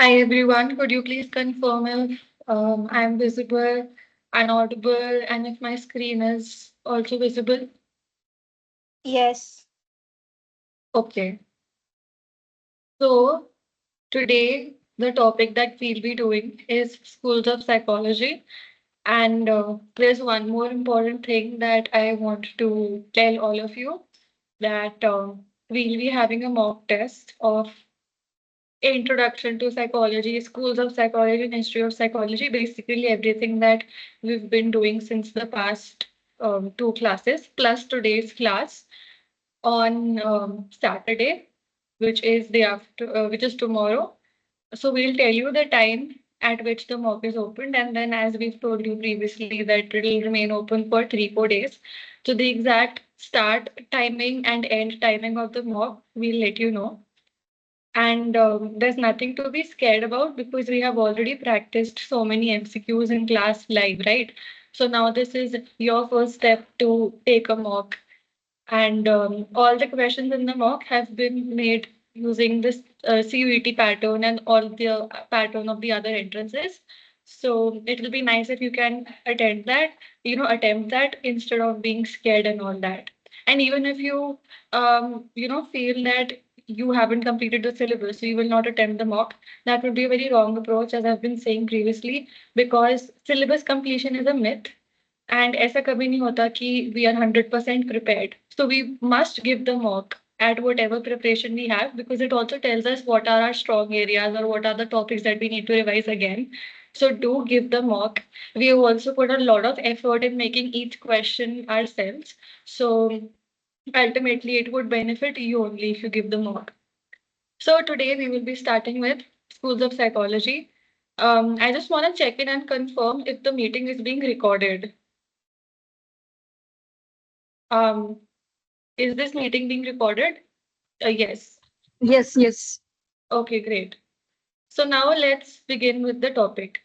Hi everyone, could you please confirm if I'm visible and audible and if my screen is also visible? Yes. Okay, so today the topic that we'll be doing is schools of psychology. And there's one more important thing that I want to tell all of you that we'll be having a mock test of Introduction to Psychology, Schools of Psychology, and History of Psychology, basically everything that we've been doing since the past two classes, plus today's class on Saturday, which is tomorrow. So we'll tell you the time at which the mock is opened, and then as we've told you previously that it'll remain open for 3-4 days. So the exact start timing and end timing of the mock, we'll let you know. And there's nothing to be scared about because we have already practiced so many MCQs in class live, right? So now this is your first step to take a mock. And all the questions in the mock have been made using this CUET pattern and all the pattern of the other entrances. So it will be nice if you can attend that, attempt that instead of being scared and all that. And even if you, feel that you haven't completed the syllabus, so you will not attempt the mock, that would be a very wrong approach, as I've been saying previously, because syllabus completion is a myth and ऐसा कभी नहीं होता कि we are 100% prepared. So we must give the mock at whatever preparation we have because it also tells us what are our strong areas or what are the topics that we need to revise again. So do give the mock. We have also put a lot of effort in making each question ourselves. So ultimately it would benefit you only if you give the mock. So today we will be starting with schools of psychology. I just want to check in and confirm if the meeting is being recorded. Um, Is this meeting being recorded? Yes. Yes, yes. Okay, great. So now let's begin with the topic.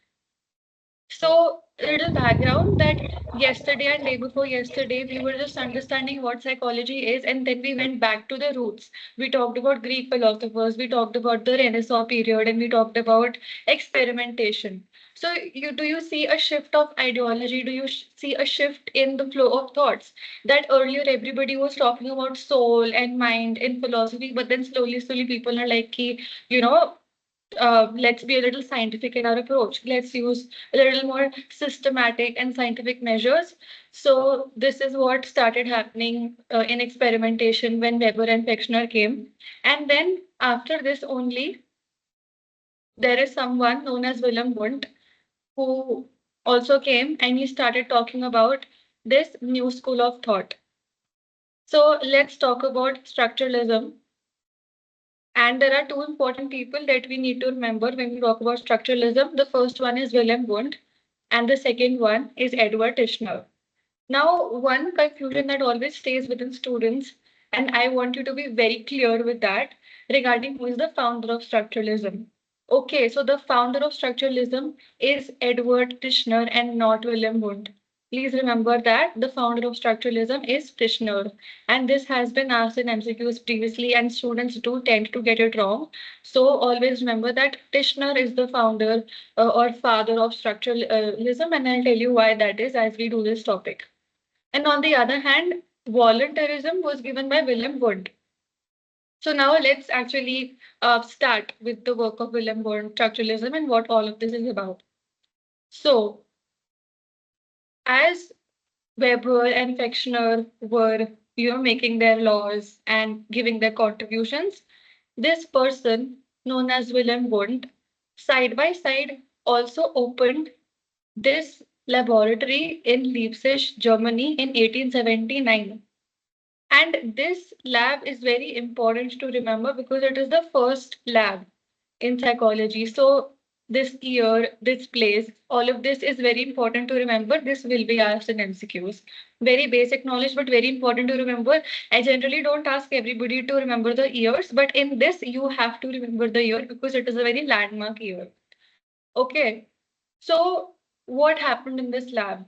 So, a little background that yesterday and day before yesterday, we were just understanding what psychology is, and then we went back to the roots. We talked about Greek philosophers, we talked about the Renaissance period, and we talked about experimentation. So, do you see a shift of ideology? Do you see a shift in the flow of thoughts? That earlier everybody was talking about soul and mind in philosophy, but then slowly people are like, you know, let's be a little scientific in our approach. Let's use a little more systematic and scientific measures. So this is what started happening in experimentation when Weber and Fechner came. And then after this only, there is someone known as Willem Wundt who also came and he started talking about this new school of thought. So let's talk about structuralism. And there are two important people that we need to remember when we talk about structuralism. The first one is Wilhelm Wundt, and the second one is Edward Tishner. Now, one confusion that always stays within students, and I want you to be very clear with that regarding who is the founder of structuralism. Okay, so the founder of structuralism is Edward Tishner and not Wilhelm Wundt. Please remember that the founder of structuralism is Tishner, and this has been asked in MCQs previously, and students do tend to get it wrong. So always remember that Tishner is the founder or father of structuralism, and I'll tell you why that is as we do this topic. And on the other hand, voluntarism was given by William Wundt. So now let's actually start with the work of William Wundt, structuralism, and what all of this is about. So, as Weber and Fechner were, making their laws and giving their contributions, this person, known as William Wundt, side by side also opened this laboratory in Leipzig, Germany in 1879. And this lab is very important to remember because it is the first lab in psychology. So, this year, this place, all of this is very important to remember. This will be asked in MCQs. Very basic knowledge, but very important to remember. I generally don't ask everybody to remember the years, but in this, you have to remember the year because it is a very landmark year. Okay. So, what happened in this lab?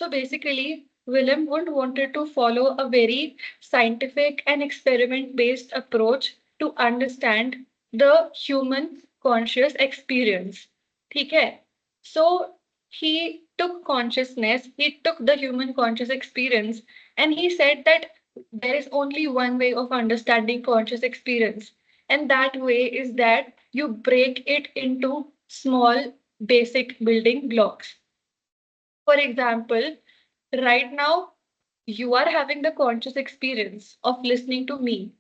So basically, Willem Wundt wanted to follow a very scientific and experiment based approach to understand the human conscious experience. ठीक है? So he took consciousness, he took the human conscious experience, and he said that there is only one way of understanding conscious experience, and that way is that you break it into small basic building blocks. For example, right now you are having the conscious experience of listening to me,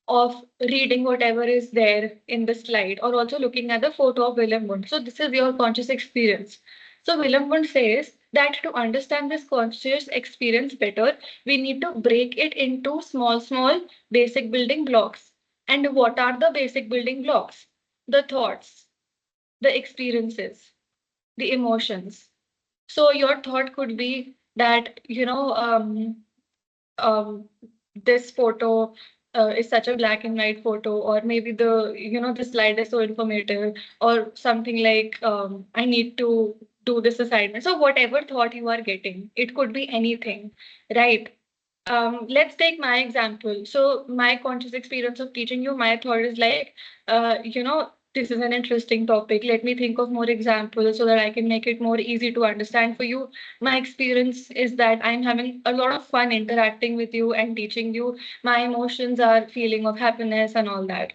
of reading whatever is there in the slide, or also looking at the photo of William Wundt. So this is your conscious experience. So William Wundt says that to understand this conscious experience better, we need to break it into small basic building blocks. And what are the basic building blocks? The thoughts, the experiences, the emotions. So your thought could be that, um, this photo is such a black and white photo, or maybe the slide is so informative, or something like, I need to do this assignment. So whatever thought you are getting, it could be anything, right? Let's take my example. So my conscious experience of teaching you, my thought is like, this is an interesting topic. Let me think of more examples so that I can make it more easy to understand for you. My experience is that I'm having a lot of fun interacting with you and teaching you. My emotions are feeling of happiness and all that.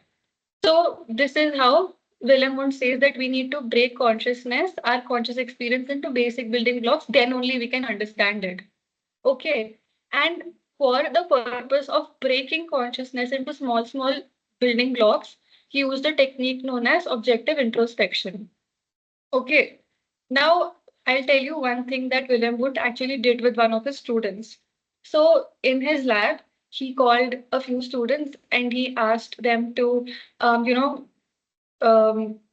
So this is how William Wundt says that we need to break consciousness, our conscious experience, into basic building blocks. Then only we can understand it. Okay. And for the purpose of breaking consciousness into small building blocks, he used a technique known as objective introspection. Okay. Now, I'll tell you one thing that William Wood actually did with one of his students. So, in his lab, he called a few students and he asked them to,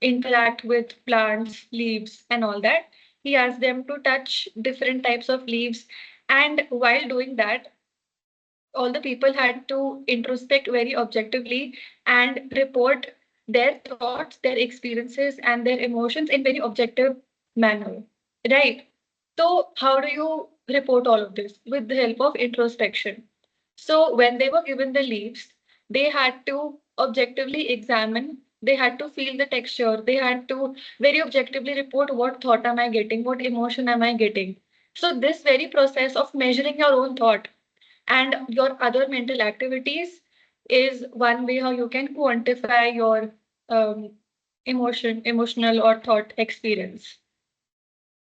interact with plants, leaves, and all that. He asked them to touch different types of leaves. And while doing that, all the people had to introspect very objectively and report their thoughts, their experiences, and their emotions in very objective manner. Right. So, how do you report all of this? With the help of introspection. So, when they were given the leaves, they had to objectively examine, they had to feel the texture, they had to very objectively report what thought am I getting, what emotion am I getting. So, this very process of measuring your own thought and your other mental activities is one way how you can quantify your um, emotional or thought experience.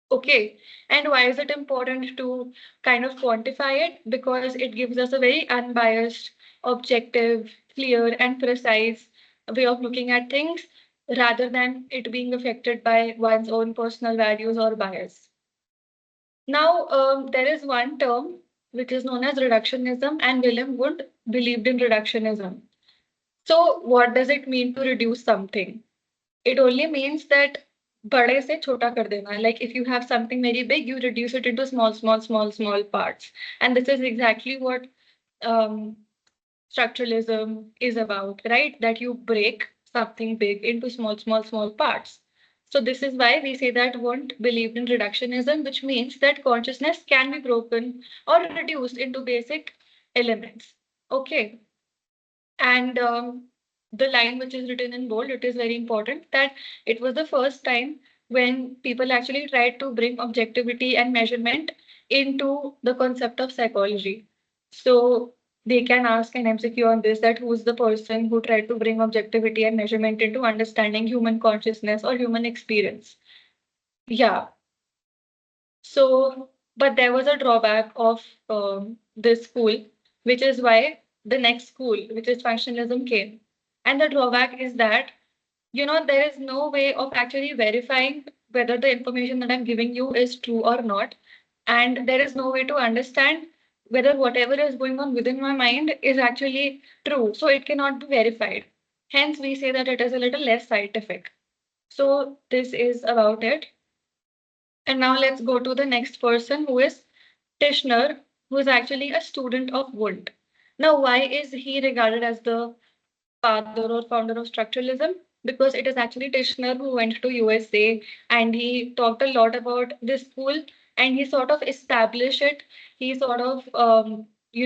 Okay, and why is it important to kind of quantify it? Because it gives us a very unbiased, objective, clear, and precise way of looking at things rather than it being affected by one's own personal values or bias. Now, there is one term which is known as reductionism, and William Wood believed in reductionism. So, what does it mean to reduce something? It only means that बड़े से छोटा कर देना. Like if you have something very big, you reduce it into small parts. And this is exactly what um, structuralism is about, right? That you break something big into small parts. So this is why we say that Wundt believed in reductionism, which means that consciousness can be broken or reduced into basic elements. Okay. And the line which is written in bold, it is very important that it was the first time when people actually tried to bring objectivity and measurement into the concept of psychology. So they can ask an MCQ on this, that who's the person who tried to bring objectivity and measurement into understanding human consciousness or human experience. Yeah. So, but there was a drawback of this school, which is why the next school, which is functionalism, came. And the drawback is that, there is no way of actually verifying whether the information that I'm giving you is true or not. And there is no way to understand whether whatever is going on within my mind is actually true. So it cannot be verified. Hence, we say that it is a little less scientific. So this is about it. And now let's go to the next person, who is Tishner, who is actually a student of Wundt. Now, why is he regarded as the father or founder of structuralism? Because it is actually Tishner who went to USA and he talked a lot about this school and he sort of established it. He sort of,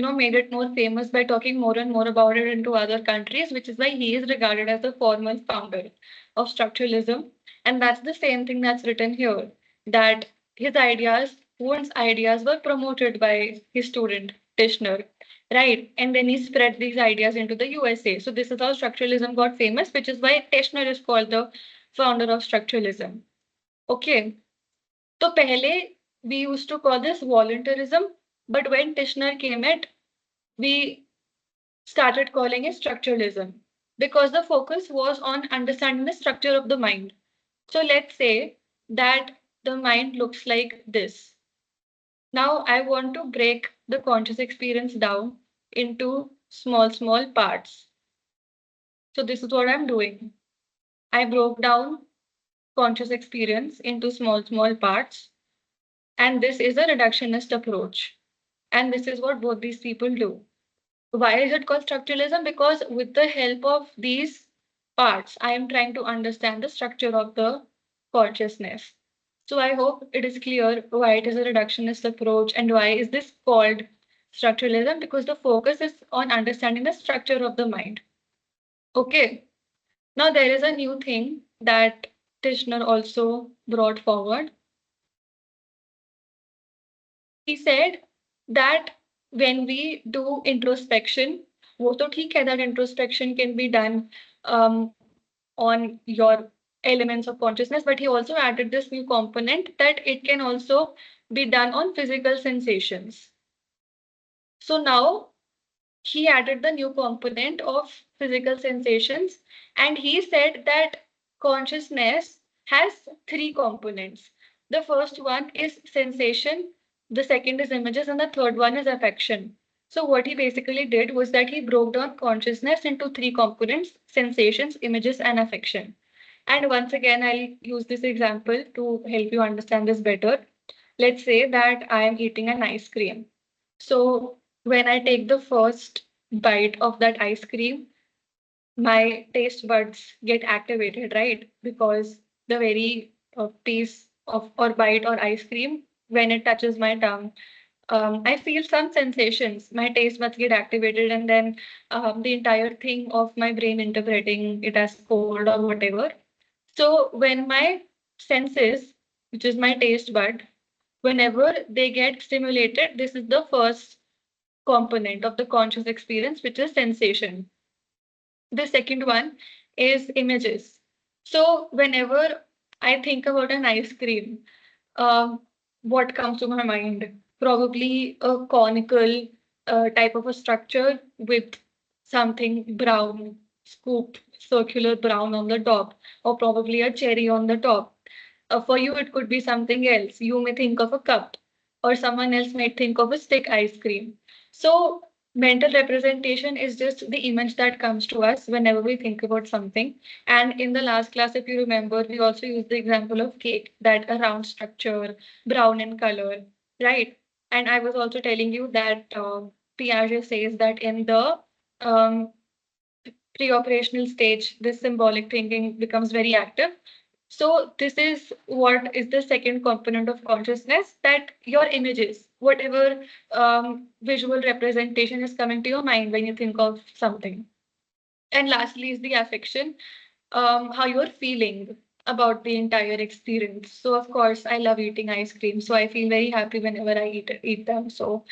made it more famous by talking more and more about it into other countries, which is why he is regarded as the formal founder of structuralism. And that's the same thing that's written here, that his ideas, Wundt's ideas, were promoted by his student Tishner, right? And then he spread these ideas into the USA. So this is how structuralism got famous, which is why Tishner is called the founder of structuralism. Okay. So pehle we used to call this voluntarism, but when Tishner came in, we started calling it structuralism because the focus was on understanding the structure of the mind. So let's say that the mind looks like this. Now I want to break the conscious experience down into small parts. So this is what I'm doing. I broke down conscious experience into small parts, and this is a reductionist approach. And this is what both these people do. Why is it called structuralism? Because with the help of these parts, I am trying to understand the structure of the consciousness. So I hope it is clear why it is a reductionist approach and why is this called structuralism, because the focus is on understanding the structure of the mind. Okay. Now there is a new thing that Tishner also brought forward. He said that when we do introspection, वो तो ठीक है that introspection can be done on your elements of consciousness, but he also added this new component that it can also be done on physical sensations. So now he added the new component of physical sensations, and he said that consciousness has three components. The first one is sensation, the second is images, and the third one is affection. So what he basically did was that he broke down consciousness into three components: sensations, images, and affection. And once again, I'll use this example to help you understand this better. Let's say that I am eating an ice cream. So when I take the first bite of that ice cream, my taste buds get activated, right? Because the very piece of or bite or ice cream, when it touches my tongue, I feel some sensations. My taste buds get activated, and then the entire thing of my brain interpreting it as cold or whatever. So when my senses, which is my taste bud, whenever they get stimulated, this is the first component of the conscious experience, which is sensation. The second one is images. So whenever I think about an ice cream, what comes to my mind? Probably a conical type of a structure with something brown, scooped circular brown on the top, or probably a cherry on the top. For you, it could be something else. You may think of a cup, or someone else might think of a stick ice cream. So mental representation is just the image that comes to us whenever we think about something. And in the last class, if you remember, we also used the example of cake, that a round structure, brown in color, right? And I was also telling you that Piaget says that in the um, pre-operational stage, this symbolic thinking becomes very active. So this is what is the second component of consciousness, that your images, whatever visual representation is coming to your mind when you think of something. And lastly is the affection, how you're feeling about the entire experience. So of course, I love eating ice cream. So I feel very happy whenever I eat them. So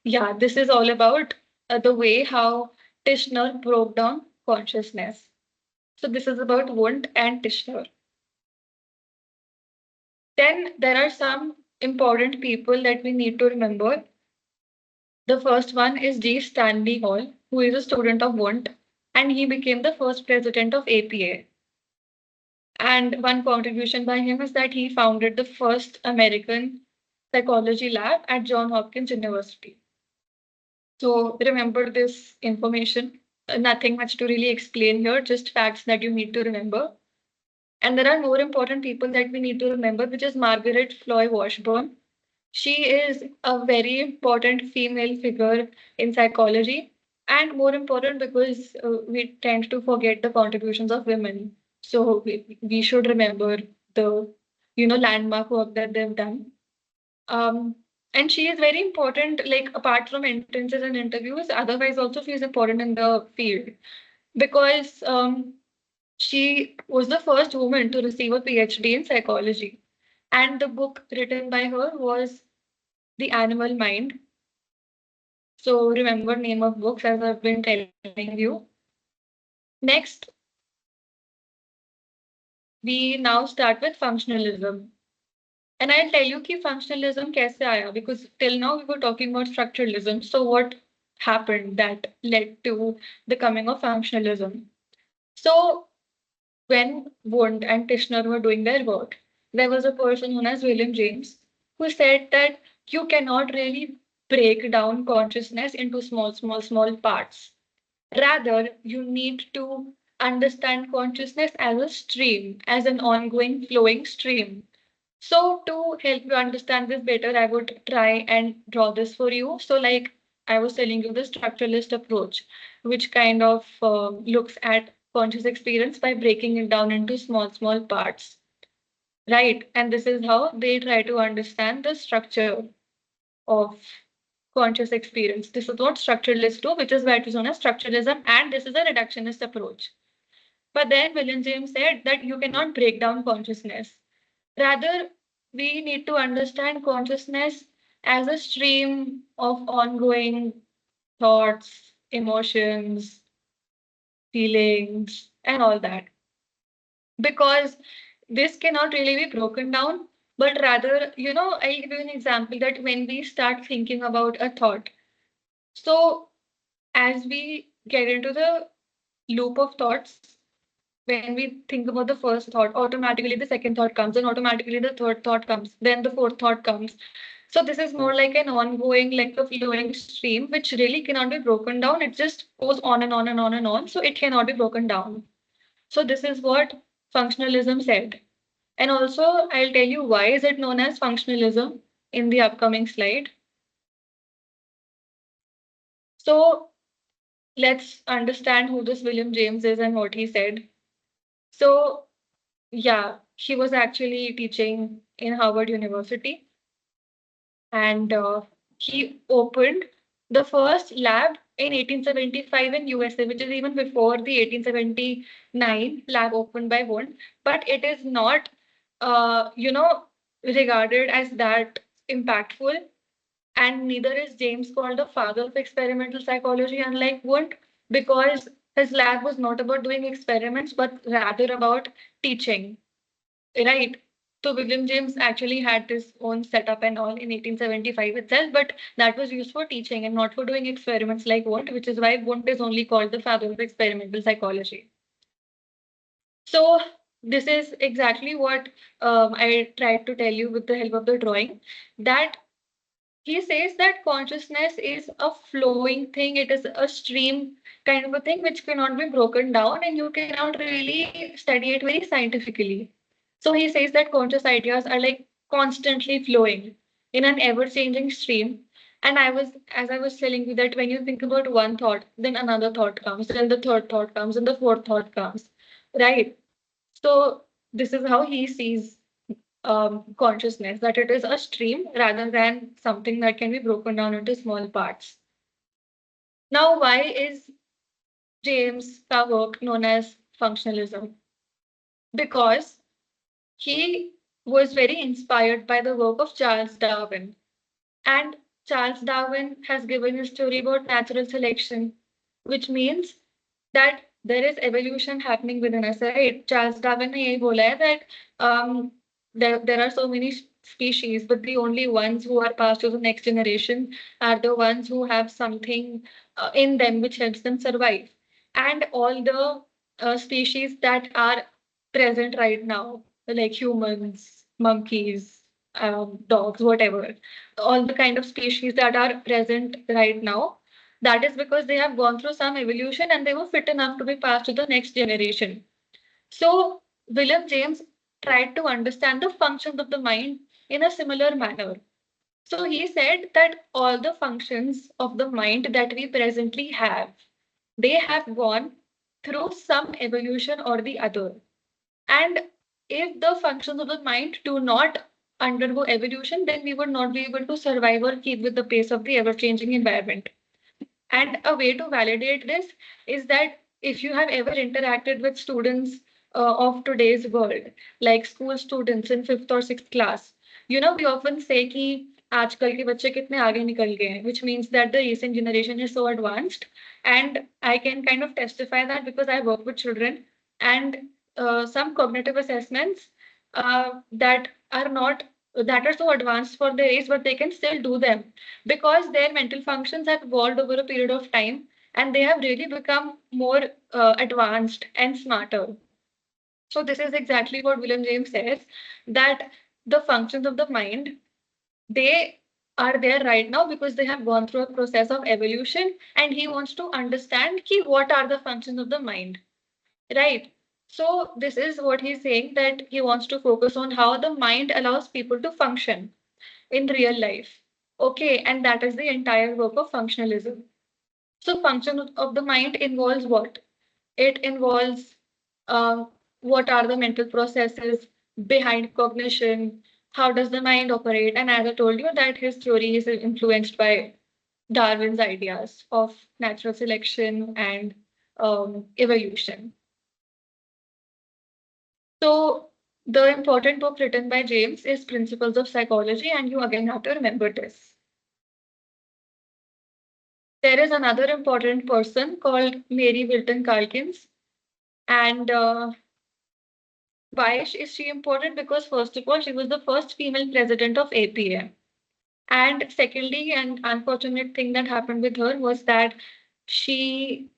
yeah, this is all about the way how Tishner broke down consciousness. So this is about Wundt and Tishner. Then there are some important people that we need to remember. The first one is G. Stanley Hall, who is a student of Wundt, and he became the first president of APA. And one contribution by him is that he founded the first American psychology lab at Johns Hopkins University. So remember this information. Nothing much to really explain here, just facts that you need to remember. And there are more important people that we need to remember, which is Margaret Floy Washburn. She is a very important female figure in psychology, and more important because we tend to forget the contributions of women. So we should remember the landmark work that they've done. Um, And she is very important, like apart from entrances and interviews, otherwise also she is important in the field because she was the first woman to receive a PhD in psychology. And the book written by her was The Animal Mind. So remember name of books as I've been telling you. Next, we now start with functionalism. And I'll tell you कि functionalism कैसे आया because till now we were talking about structuralism. So what happened that led to the coming of functionalism? So when Wundt and Tishner were doing their work, there was a person known as William James who said that you cannot really break down consciousness into small parts. Rather, you need to understand consciousness as a stream, as an ongoing flowing stream. So to help you understand this better, I would try and draw this for you. So like I was telling you the structuralist approach, which kind of looks at conscious experience by breaking it down into small parts, right? And this is how they try to understand the structure of conscious experience. This is what structuralists do, which is why it is known as structuralism, and this is a reductionist approach. But then William James said that you cannot break down consciousness. Rather, we need to understand consciousness as a stream of ongoing thoughts, emotions, feelings, and all that. Because this cannot really be broken down, but rather, I'll give you an example that when we start thinking about a thought, so as we get into the loop of thoughts, when we think about the first thought, automatically the second thought comes, and automatically the third thought comes, then the fourth thought comes. So this is more like an ongoing, like a flowing stream, which really cannot be broken down. It just goes on and on and on and on. So it cannot be broken down. So this is what functionalism said. And also, I'll tell you why is it known as functionalism in the upcoming slide. So let's understand who this William James is and what he said. So yeah, he was actually teaching in Harvard University, and he opened the first lab in 1875 in USA, which is even before the 1879 lab opened by Wundt. But it is not, regarded as that impactful. And neither is James called the father of experimental psychology, unlike Wundt, because his lab was not about doing experiments, but rather about teaching. Right. So William James actually had his own setup and all in 1875 itself, but that was used for teaching and not for doing experiments like Wundt, which is why Wundt is only called the father of experimental psychology. So this is exactly what I tried to tell you with the help of the drawing, that he says that consciousness is a flowing thing. It is a stream kind of a thing which cannot be broken down, and you cannot really study it very scientifically. So he says that conscious ideas are like constantly flowing in an ever-changing stream. And as I was telling you, that when you think about one thought, then another thought comes, then the third thought comes, and the fourth thought comes, right? So this is how he sees consciousness, that it is a stream rather than something that can be broken down into small parts. Now, why is James' work known as functionalism? Because he was very inspired by the work of Charles Darwin. And Charles Darwin has given his theory about natural selection, which means that there is evolution happening within us, right? Charles Darwin ने यही बोला है that there are so many species, but the only ones who are passed to the next generation are the ones who have something in them which helps them survive. And all the species that are present right now, like humans, monkeys, dogs, whatever, all the kind of species that are present right now, that is because they have gone through some evolution and they were fit enough to be passed to the next generation. So William James tried to understand the functions of the mind in a similar manner. So he said that all the functions of the mind that we presently have, they have gone through some evolution or the other. And if the functions of the mind do not undergo evolution, then we would not be able to survive or keep with the pace of the ever-changing environment. And a way to validate this is that if you have ever interacted with students of today's world, like school students in fifth or sixth class, we often say कि आजकल के बच्चे कितने आगे निकल गए हैं, which means that the recent generation is so advanced. And I can kind of testify that because I work with children, and some cognitive assessments that are not that are so advanced for their age, but they can still do them because their mental functions have evolved over a period of time and they have really become more advanced and smarter. So this is exactly what William James says, that the functions of the mind, they are there right now because they have gone through a process of evolution, and he wants to understand what are the functions of the mind, right? So this is what he's saying, that he wants to focus on how the mind allows people to function in real life. Okay, and that is the entire work of functionalism. So function of the mind involves what? It involves uh, what are the mental processes behind cognition, how does the mind operate? And as I told you, that his theory is influenced by Darwin's ideas of natural selection and evolution. So the important book written by James is Principles of Psychology, and you again have to remember this. There is another important person called Mary Wilton Calkins. And why is she important? Because first of all, she was the first female president of APA. And secondly, an unfortunate thing that happened with her was that she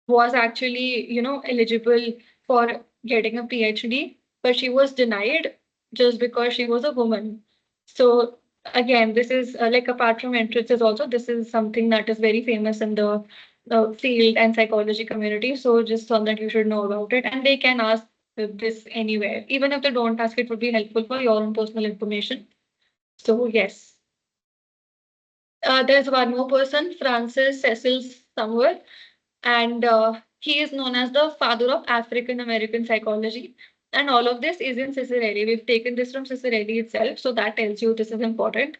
was actually, eligible for getting a PhD, but she was denied just because she was a woman. So again, this is like, apart from entrances also, this is something that is very famous in the field and psychology community. So just so that you should know about it, and they can ask this anywhere. Even if they don't ask, it would be helpful for your own personal information. So yes. There's one more person, Francis Cecil Sumner, and he is known as the father of African American psychology. And all of this is in Cicerelli. We've taken this from Cicerelli itself, so that tells you this is important.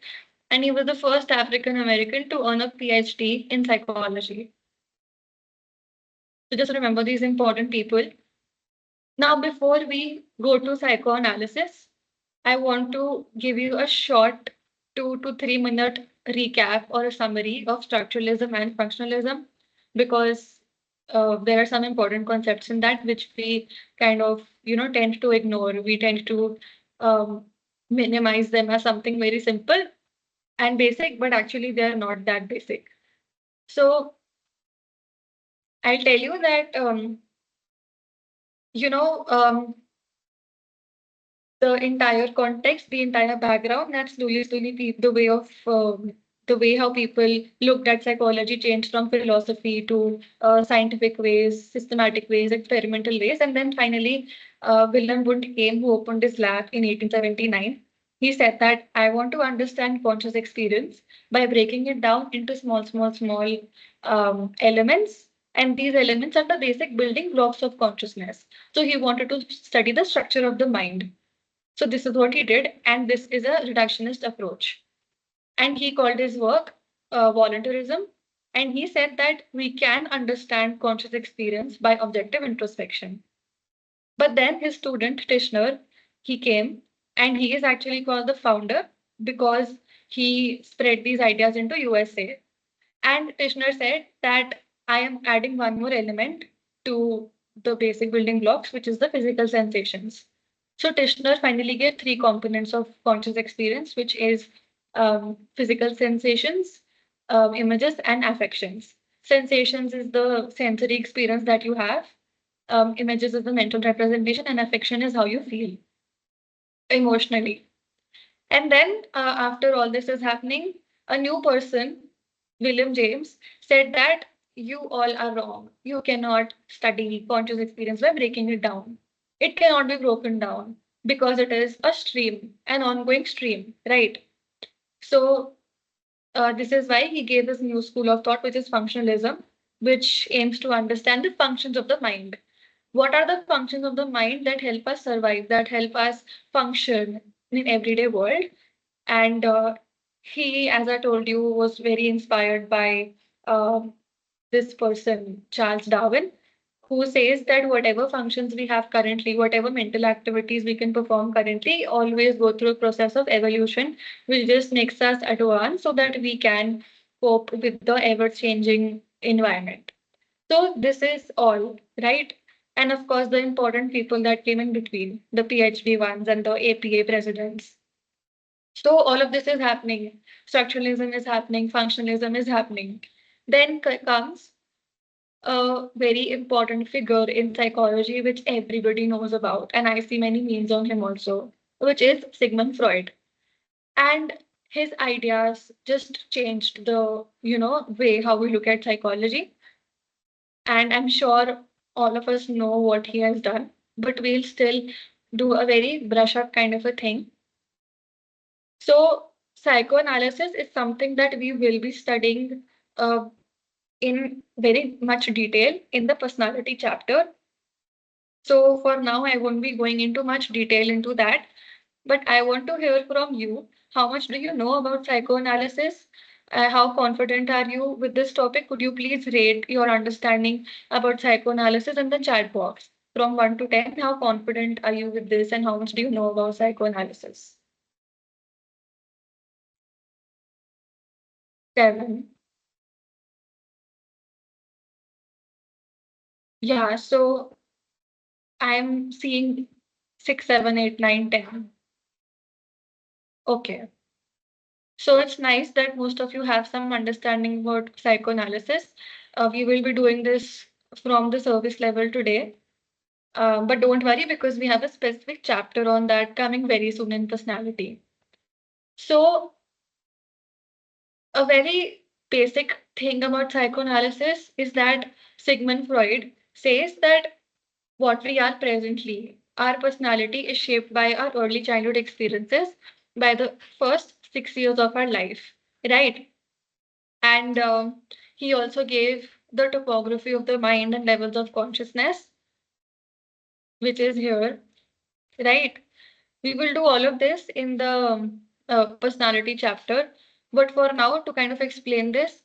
And he was the first African American to earn a PhD in psychology. So just remember these important people. Now, before we go to psychoanalysis, I want to give you a short 2 to 3 minute recap or a summary of structuralism and functionalism, because there are some important concepts in that which we kind of, tend to ignore. We tend to um, minimize them as something very simple and basic, but actually they are not that basic. So I'll tell you that, you know, um, the entire context, the entire background, that slowly the way how people looked at psychology changed from philosophy to scientific ways, systematic ways, experimental ways, and then finally Wilhelm Wundt came, who opened his lab in 1879. He said that I want to understand conscious experience by breaking it down into small elements, and these elements are the basic building blocks of consciousness. So he wanted to study the structure of the mind. So this is what he did, and this is a reductionist approach. And he called his work voluntarism. And he said that we can understand conscious experience by objective introspection. But then his student Tishner, he came, and he is actually called the founder because he spread these ideas into USA. And Tishner said that I am adding one more element to the basic building blocks, which is the physical sensations. So Tishner finally gave three components of conscious experience, which is physical sensations, images, and affections. Sensations is the sensory experience that you have. Images is the mental representation, and affection is how you feel emotionally. And then after all this is happening, a new person, William James, said that you all are wrong. You cannot study conscious experience by breaking it down. It cannot be broken down because it is a stream, an ongoing stream, right? So this is why he gave this new school of thought, which is functionalism, which aims to understand the functions of the mind. What are the functions of the mind that help us survive, that help us function, in everyday world. And he, as I told you, was very inspired by this person, Charles Darwin, who says that whatever functions we have currently, whatever mental activities we can perform currently, always go through a process of evolution, which just makes us advance so that we can cope with the ever changing environment. So, this is all, right? And of course, the important people that came in between, the PhD ones and the APA presidents. So, all of this is happening. Structuralism is happening, functionalism is happening. Then comes a very important figure in psychology, which everybody knows about, and I see many memes on him also, which is Sigmund Freud. And his ideas just changed the, way how we look at psychology. And I'm sure all of us know what he has done, but we'll still do a very brush up kind of a thing. So, psychoanalysis is something that we will be studying in very much detail in the personality chapter. So for now, I won't be going into much detail into that, but I want to hear from you. How much do you know about psychoanalysis? How confident are you with this topic? Could you please rate your understanding about psychoanalysis in the chat box from 1 to 10? How confident are you with this, and how much do you know about psychoanalysis? 7. Yeah, so I'm seeing 6, 7, 8, 9, 10. Okay. So it's nice that most of you have some understanding about psychoanalysis. We will be doing this from the service level today. But don't worry because we have a specific chapter on that coming very soon in personality. So, a very basic thing about psychoanalysis is that Sigmund Freud says that what we are presently, our personality is shaped by our early childhood experiences, by the first 6 years of our life, right? And he also gave the topography of the mind and levels of consciousness, which is here, right? We will do all of this in the personality chapter. But for now, to kind of explain this,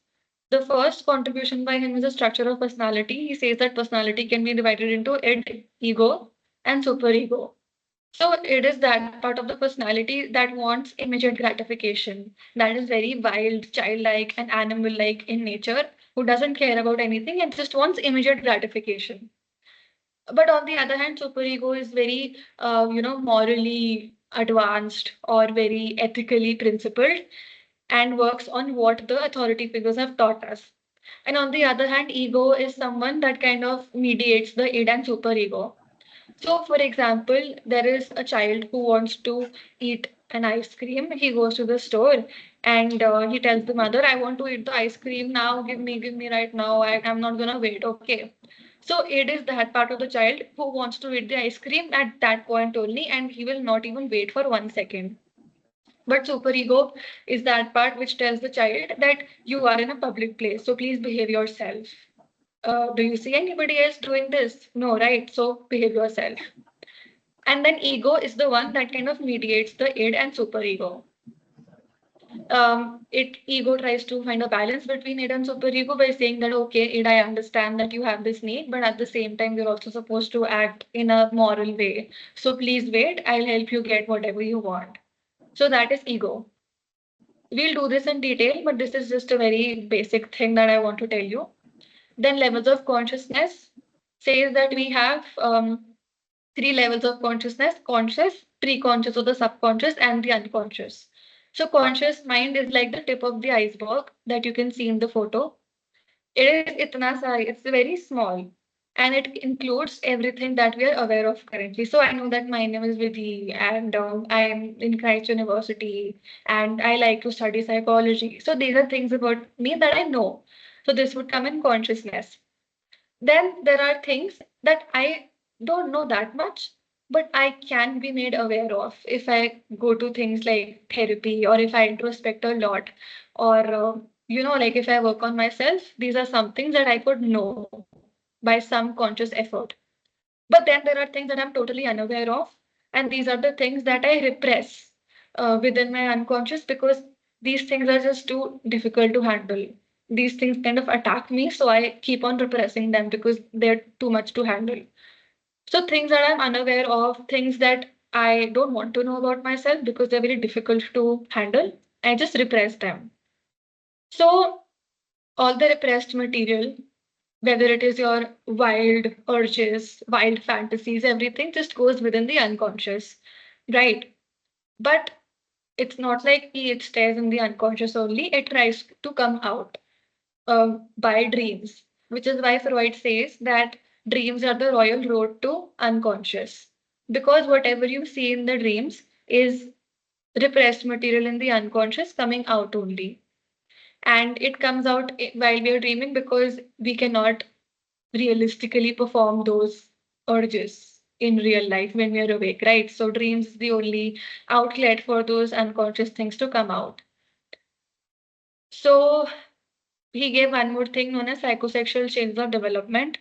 the first contribution by him is the structure of personality. He says that personality can be divided into id, ego, and superego. So it is that part of the personality that wants immediate gratification, that is very wild, childlike, and animal-like in nature, who doesn't care about anything and just wants immediate gratification. But on the other hand, superego is very, morally advanced or very ethically principled and works on what the authority figures have taught us. And on the other hand, ego is someone that kind of mediates the id and superego. So, for example, there is a child who wants to eat an ice cream. He goes to the store and he tells the mother, I want to eat the ice cream now. Give me right now. I'm not gonna wait. Okay. So it is that part of the child who wants to eat the ice cream at that point only, and he will not even wait for 1 second. But superego is that part which tells the child that you are in a public place, so please behave yourself. Do you see anybody else doing this? No, right? So behave yourself. And then ego is the one that kind of mediates the id and superego. It ego tries to find a balance between id and superego by saying that okay, id, I understand that you have this need, but at the same time, you're also supposed to act in a moral way. So please wait, I'll help you get whatever you want. So that is ego. We'll do this in detail, but this is just a very basic thing that I want to tell you. Then levels of consciousness says that we have 3 levels of consciousness: conscious, pre-conscious or the subconscious, and the unconscious. So conscious mind is like the tip of the iceberg that you can see in the photo. It is itna sa, it's very small, and it includes everything that we are aware of currently. So I know that my name is Vidhi, and I am in Christ University, and I like to study psychology. So these are things about me that I know. So this would come in consciousness. Then there are things that I don't know that much, but I can be made aware of if I go to things like therapy or if I introspect a lot, or like if I work on myself. These are some things that I could know by some conscious effort. But then there are things that I'm totally unaware of, and these are the things that I repress. within my unconscious because these things are just too difficult to handle. These things kind of attack me, so I keep on repressing them because they're too much to handle. So things that I'm unaware of, things that I don't want to know about myself because they're very difficult to handle, I just repress them. So all the repressed material, whether it is your wild urges, wild fantasies, everything just goes within the unconscious, right? But it's not like it stays in the unconscious only, it tries to come out by dreams, which is why Freud says that dreams are the royal road to unconscious. Because whatever you see in the dreams is repressed material in the unconscious coming out only. And it comes out while we are dreaming because we cannot realistically perform those urges in real life when we are awake, right? So dreams is the only outlet for those unconscious things to come out. So he gave one more thing known as psychosexual changes of development,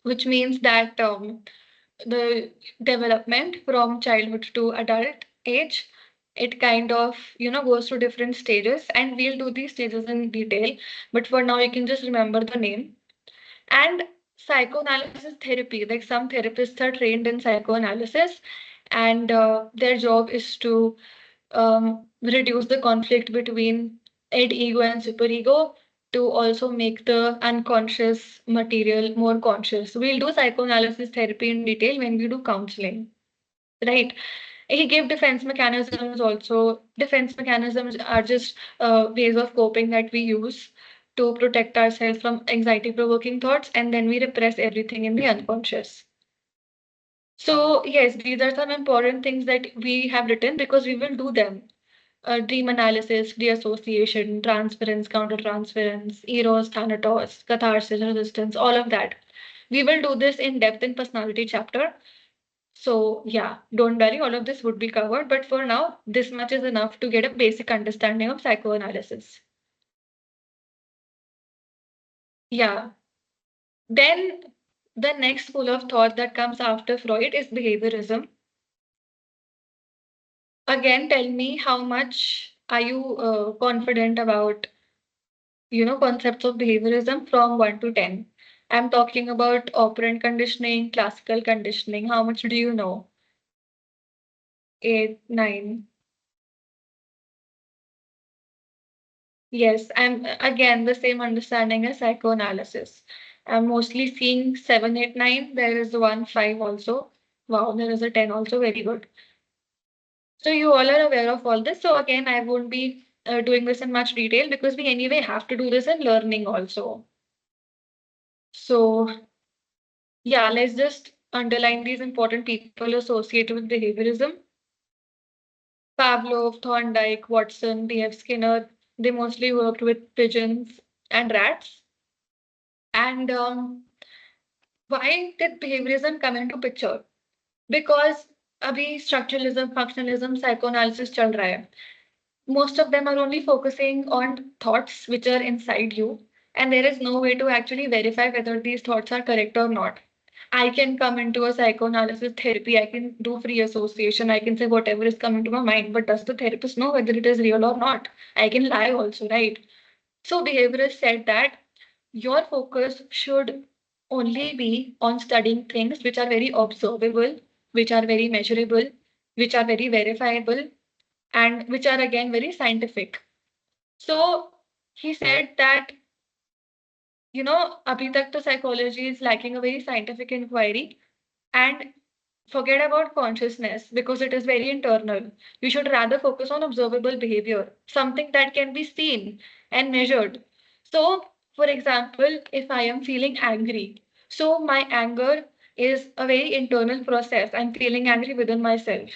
which means that the development from childhood to adult age, it kind of goes through different stages, and we'll do these stages in detail. But for now, you can just remember the name. And psychoanalysis therapy, like some therapists are trained in psychoanalysis, and their job is to reduce the conflict between id ego and superego to also make the unconscious material more conscious. We'll do psychoanalysis therapy in detail when we do counseling, right? He gave defense mechanisms also. Defense mechanisms are just ways of coping that we use to protect ourselves from anxiety provoking thoughts, and then we repress everything in the unconscious. So, yes, these are some important things that we have written because we will do them. Dream analysis, deassociation, transference, countertransference, eros, thanatos, catharsis, resistance, all of that. We will do this in depth in personality chapter. So yeah, don't worry, all of this would be covered. But for now, this much is enough to get a basic understanding of psychoanalysis. Yeah. Then the next school of thought that comes after Freud is behaviorism. Again, tell me how much are you confident about concepts of behaviorism from 1 to 10. I'm talking about operant conditioning, classical conditioning. How much do you know? 8, 9. Yes, I'm again the same understanding as psychoanalysis. I'm mostly seeing 7, 8, 9. There is one 5 also. Wow, there is a 10 also. Very good. So you all are aware of all this. So again, I won't be doing this in much detail because we anyway have to do this in learning also. So yeah, let's just underline these important people associated with behaviorism. Pavlov, Thorndike, Watson, B.F. Skinner, they mostly worked with pigeons and rats. And why did behaviorism come into picture? Because abhi structuralism, functionalism, psychoanalysis chal raha hai. Most of them are only focusing on thoughts which are inside you, and there is no way to actually verify whether these thoughts are correct or not. I can come into a psychoanalysis therapy, I can do free association, I can say whatever is coming to my mind, but does the therapist know whether it is real or not? I can lie also, right? So behaviorists said that your focus should only be on studying things which are very observable, which are very measurable, which are very verifiable, and which are again very scientific. So he said that, abhi tak to psychology is lacking a very scientific inquiry, and forget about consciousness because it is very internal. You should rather focus on observable behavior, something that can be seen and measured. So, for example, if I am feeling angry, so my anger is a very internal process. I'm feeling angry within myself.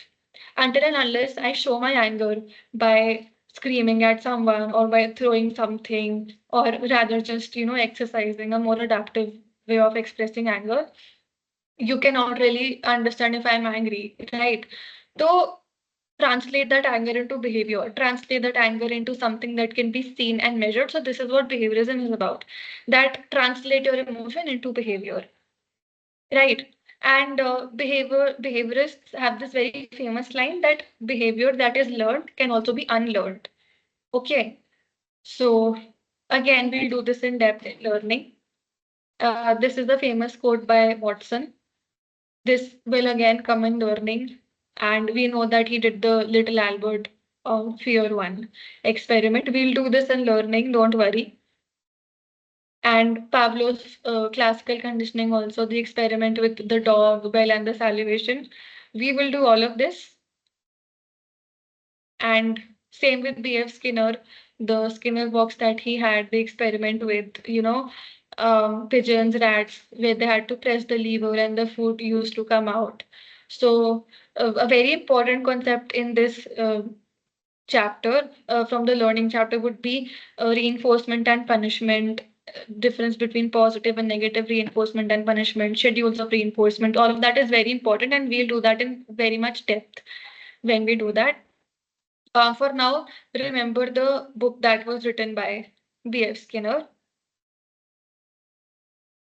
Until and unless I show my anger by screaming at someone or by throwing something, or rather just, exercising a more adaptive way of expressing anger, you cannot really understand if I'm angry, right? So translate that anger into behavior, translate that anger into something that can be seen and measured. So this is what behaviorism is about. That translate your emotion into behavior, right? And behaviorists have this very famous line that behavior that is learned can also be unlearned. Okay, so again, we'll do this in depth in learning. This is the famous quote by Watson. This will again come in learning, and we know that he did the little Albert Fear One experiment. We'll do this in learning, don't worry. And Pavlov's classical conditioning, also the experiment with the dog, bell, and the salivation. We will do all of this. And same with B.F. Skinner, the Skinner box that he had, the experiment with, pigeons, rats, where they had to press the lever and the food used to come out. So, a very important concept in this chapter, from the learning chapter, would be reinforcement and punishment, difference between positive and negative reinforcement and punishment, schedules of reinforcement. All of that is very important, and we'll do that in very much depth when we do that. For now, remember the book that was written by B.F. Skinner.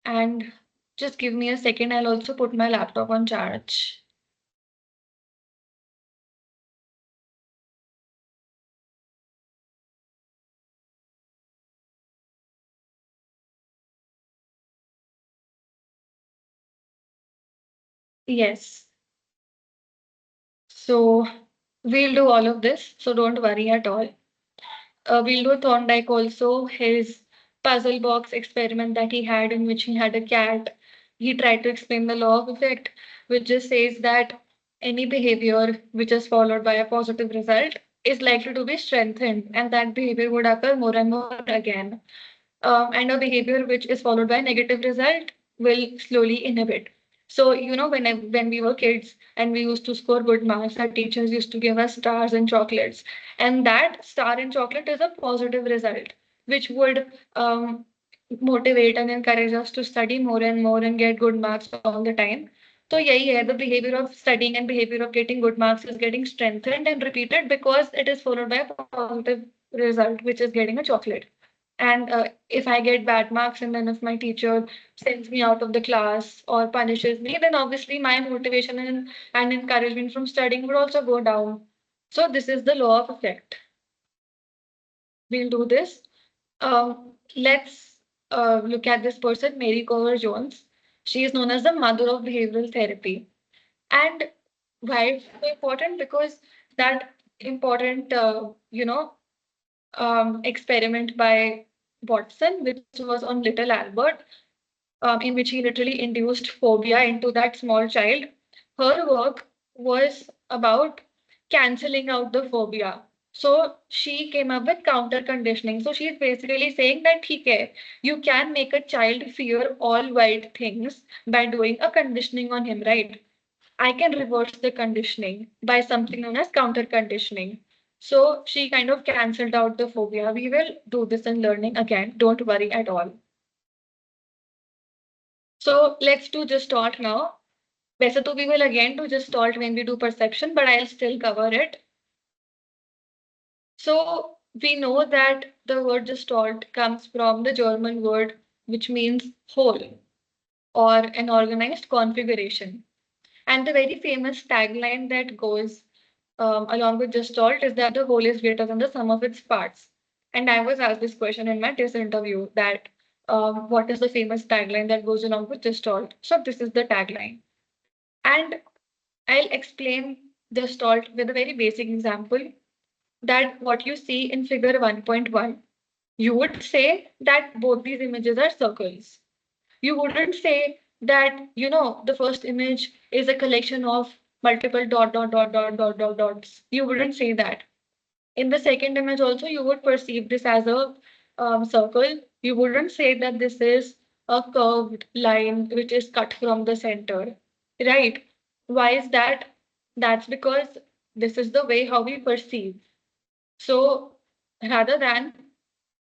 And just give me a second, I'll also put my laptop on charge. Yes. So we'll do all of this, so don't worry at all. We'll do Thorndike also, his puzzle box experiment that he had, in which he had a cat. He tried to explain the law of effect, which just says that any behavior which is followed by a positive result is likely to be strengthened, and that behavior would occur more and more again. And a behavior which is followed by a negative result will slowly inhibit. So, when we were kids and we used to score good marks, our teachers used to give us stars and chocolates. And that star and chocolate is a positive result, which would motivate and encourage us to study more and more and get good marks all the time. So, yeah, the behavior of studying and behavior of getting good marks is getting strengthened and repeated because it is followed by a positive result, which is getting a chocolate. And if I get bad marks and then if my teacher sends me out of the class or punishes me, then obviously my motivation and encouragement from studying would also go down. So this is the law of effect. We'll do this. Let's look at this person, Mary Cover Jones. She is known as the mother of behavioral therapy. And why it's so important? Because that important, experiment by Watson, which was on little Albert, in which he literally induced phobia into that small child. Her work was about canceling out the phobia. So she came up with counter conditioning. So she's basically saying that okay, you can make a child fear all white things by doing a conditioning on him, right? I can reverse the conditioning by something known as counter conditioning. So she kind of cancelled out the phobia. We will do this in learning again. Don't worry at all. So let's do Gestalt now. वैसे तो we will again do Gestalt when we do perception, but I'll still cover it. So we know that the word Gestalt comes from the German word which means whole or an organized configuration. And the very famous tagline that goes along with Gestalt is that the whole is greater than the sum of its parts. And I was asked this question in my test interview that what is the famous tagline that goes along with Gestalt? So this is the tagline. And I'll explain Gestalt with a very basic example that what you see in figure 1.1, you would say that both these images are circles. You wouldn't say that, the first image is a collection of multiple dots. You wouldn't say that. In the second image also, you would perceive this as a circle. You wouldn't say that this is a curved line which is cut from the center, right? Why is that? That's because this is the way how we perceive. So rather than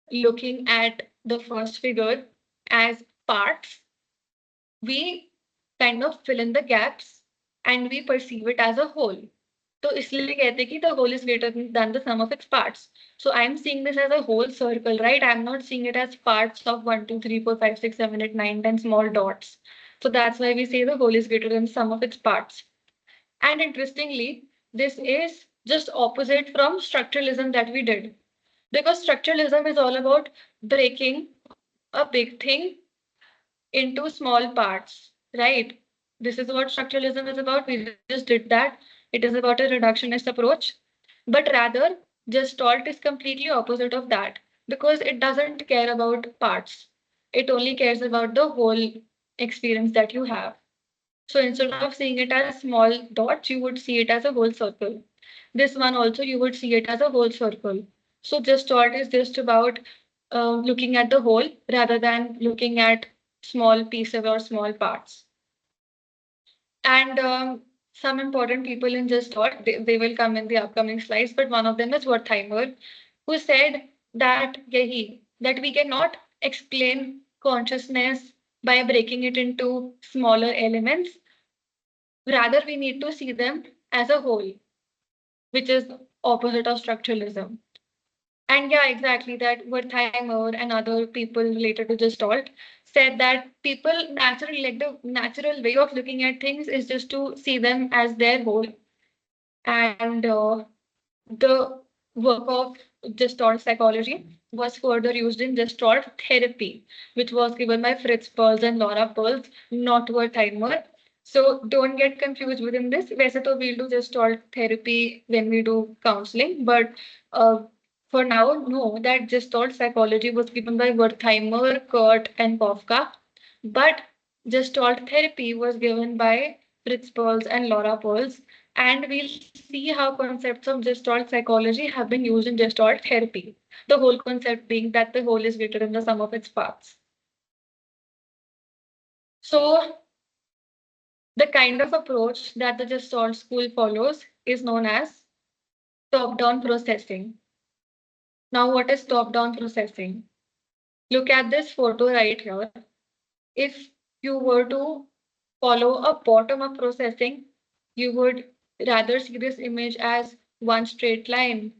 looking at the first figure as parts, we kind of fill in the gaps and we perceive it as a whole. तो इसलिए कहते हैं कि the whole is greater than the sum of its parts. So I'm seeing this as a whole circle, right? I'm not seeing it as parts of 1, 2, 3, 4, 5, 6, 7, 8, 9, 10 small dots. So that's why we say the whole is greater than the sum of its parts. And interestingly, this is just opposite from structuralism that we did. Because structuralism is all about breaking a big thing into small parts, right? This is what structuralism is about. We just did that. It is about a reductionist approach. But rather, Gestalt is completely opposite of that because it doesn't care about parts. It only cares about the whole experience that you have. So instead of seeing it as small dots, you would see it as a whole circle. This one also, you would see it as a whole circle. So Gestalt is just about looking at the whole rather than looking at small pieces or small parts. And some important people in Gestalt, they will come in the upcoming slides, but one of them is Wertheimer, who said that that we cannot explain consciousness by breaking it into smaller elements. Rather, we need to see them as a whole, which is opposite of structuralism. And yeah, exactly that Wertheimer and other people related to Gestalt said that people naturally, like the natural way of looking at things is just to see them as their whole. And the work of Gestalt psychology was further used in Gestalt therapy, which was given by Fritz Perls and Laura Perls, not Wertheimer. So don't get confused within this. वैसे तो we'll do Gestalt therapy when we do counseling, but uh, for now, know that Gestalt psychology was given by Wertheimer, Kurt, and Kafka, but Gestalt therapy was given by Fritz Perls and Laura Perls, and we'll see how concepts of Gestalt psychology have been used in Gestalt therapy. The whole concept being that the whole is greater than the sum of its parts. So, the kind of approach that the Gestalt school follows is known as top-down processing. Now, what is top-down processing? Look at this photo right here. If you were to follow a bottom-up processing, you would rather see this image as one straight line,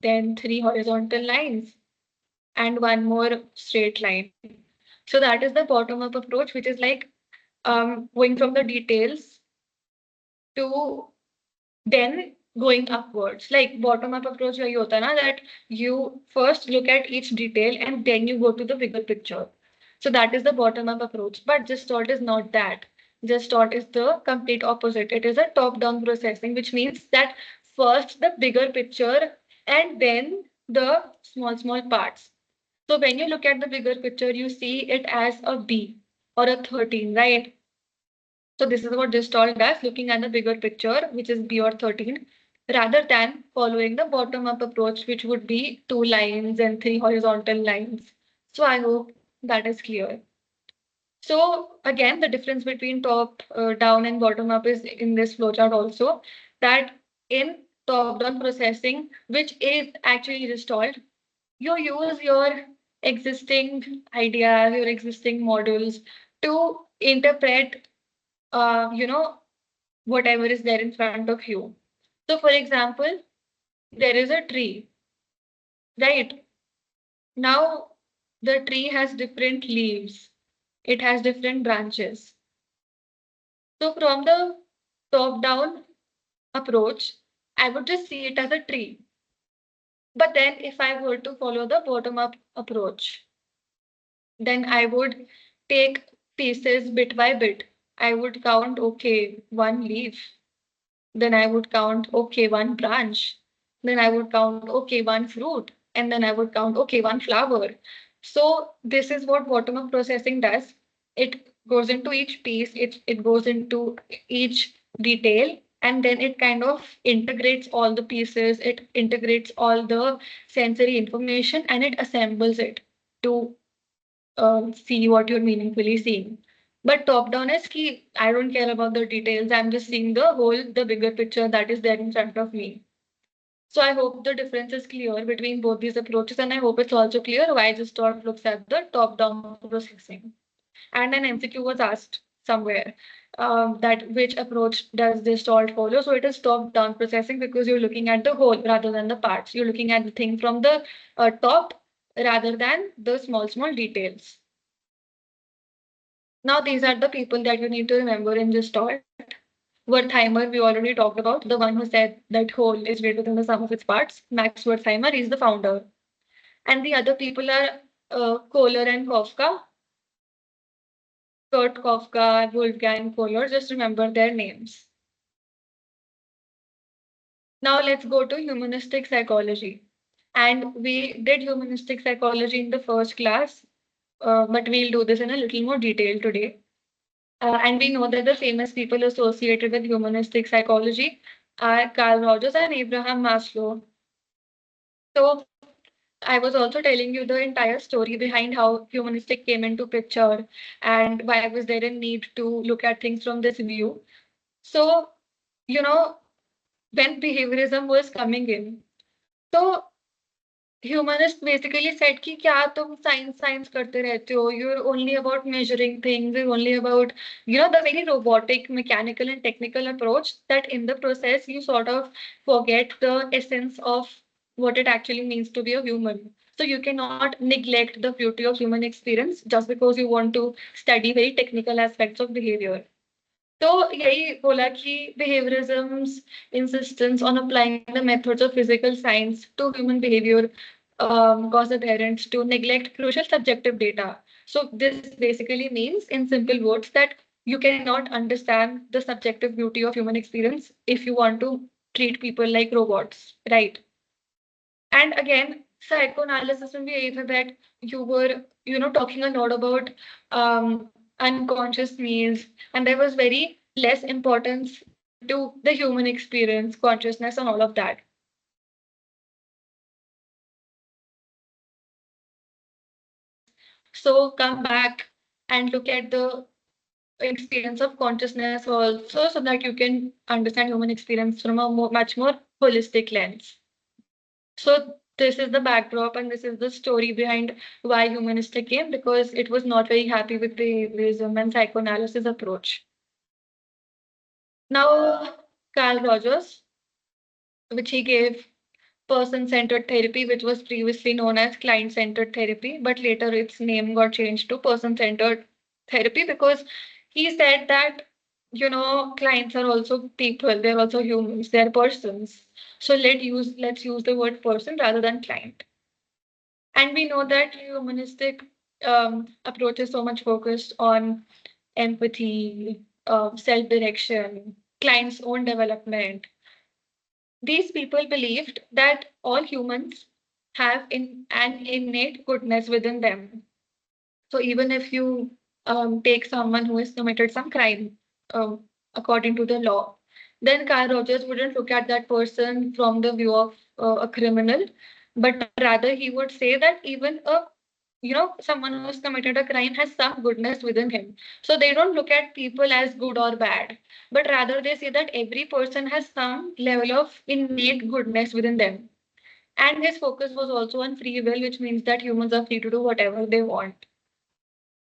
then three horizontal lines, and one more straight line. So that is the bottom-up approach, which is like going from the details to then going upwards. Like bottom-up approach वही होता है ना, that you first look at each detail and then you go to the bigger picture. So that is the bottom-up approach. But Gestalt is not that. Gestalt is the complete opposite. It is a top-down processing, which means that first the bigger picture and then the small parts. So when you look at the bigger picture, you see it as a B or a 13, right? So this is what Gestalt does, looking at the bigger picture, which is B or 13, rather than following the bottom-up approach, which would be two lines and three horizontal lines. So I hope that is clear. So again, the difference between top down and bottom up is in this flowchart also, that in top down processing, which is actually Gestalt, you use your existing ideas, your existing models to interpret, whatever is there in front of you. So, for example, there is a tree, right? Now, the tree has different leaves, it has different branches. So, from the top down approach, I would just see it as a tree. But then, if I were to follow the bottom up approach, then I would take pieces bit by bit. I would count, okay, one leaf. Then I would count, okay, one branch. Then I would count, okay, one fruit. And then I would count, okay, one flower. So this is what bottom-up processing does. It goes into each piece, it goes into each detail, and then it kind of integrates all the pieces, it integrates all the sensory information, and it assembles it to see what you're meaningfully seeing. But top down is key. I don't care about the details. I'm just seeing the whole, the bigger picture that is there in front of me. So I hope the difference is clear between both these approaches, and I hope it's also clear why Gestalt looks at the top-down processing. And an MCQ was asked somewhere that which approach does Gestalt follow? So it is top-down processing because you're looking at the whole rather than the parts. You're looking at the thing from the top rather than the small details. Now, these are the people that you need to remember in this talk. Wertheimer, we already talked about, the one who said that whole is greater than the sum of its parts. Max Wertheimer is the founder. And the other people are Kohler and Kafka, Kurt Kafka, Wolfgang Kohler. Just remember their names. Now let's go to humanistic psychology. And we did humanistic psychology in the first class, but we'll do this in a little more detail today. And we know that the famous people associated with humanistic psychology are Carl Rogers and Abraham Maslow. So I was also telling you the entire story behind how humanistic came into picture and why was there a need to look at things from this view. So, you know, when behaviorism was coming in, so humanist basically set कि क्या तुम science science करते रहते हो, you're only about measuring things, you're only about the very robotic mechanical and technical approach that in the process you sort of forget the essence of what it actually means to be a human. So you cannot neglect the beauty of human experience just because you want to study very technical aspects of behavior. तो यही बोला कि behaviorism's insistence on applying the methods of physical science to human behavior caused adherents to neglect crucial subjective data. So this basically means, in simple words, that you cannot understand the subjective beauty of human experience if you want to treat people like robots, right? And again, psychoanalysis में भी यही था that you were, talking a lot about unconscious needs, and there was very less importance to the human experience, consciousness, and all of that. So come back and look at the experience of consciousness also, so that you can understand human experience from a much more holistic lens. So this is the backdrop and this is the story behind why humanistic came, because it was not very happy with behaviorism and psychoanalysis approach. Now, Carl Rogers, which he gave person-centered therapy, which was previously known as client-centered therapy, but later its name got changed to person-centered therapy because he said that clients are also people, they're also humans, they're persons. So let's use the word person rather than client. And we know that humanistic approach is so much focused on empathy, self-direction, client's own development. These people believed that all humans have an innate goodness within them. So even if you take someone who has committed some crime according to the law, then Carl Rogers wouldn't look at that person from the view of a criminal, but rather he would say that even someone who has committed a crime has some goodness within him. So they don't look at people as good or bad, but rather they say that every person has some level of innate goodness within them. And his focus was also on free will, which means that humans are free to do whatever they want.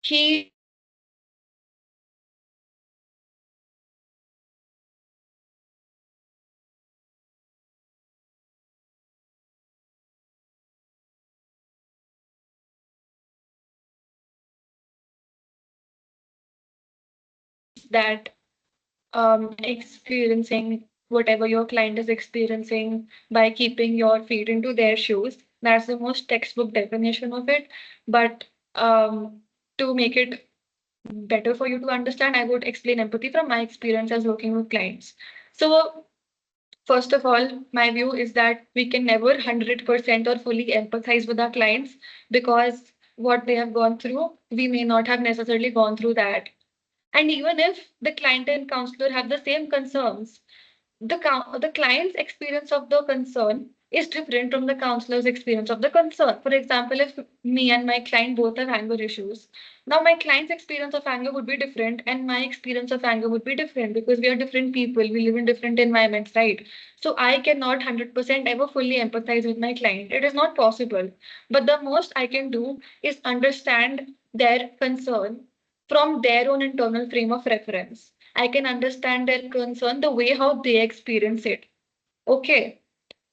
He that experiencing whatever your client is experiencing by keeping your feet into their shoes. That's the most textbook definition of it. But to make it better for you to understand, I would explain empathy from my experience as working with clients. So, first of all, my view is that we can never 100% or fully empathize with our clients because what they have gone through, we may not have necessarily gone through that. And even if the client and counselor have the same concerns, the client's experience of the concern is different from the counselor's experience of the concern. For example, if me and my client both have anger issues, now my client's experience of anger would be different, and my experience of anger would be different because we are different people, we live in different environments, right? So I cannot 100% ever fully empathize with my client. It is not possible. But the most I can do is understand their concern from their own internal frame of reference. I can understand their concern the way how they experience it. Okay.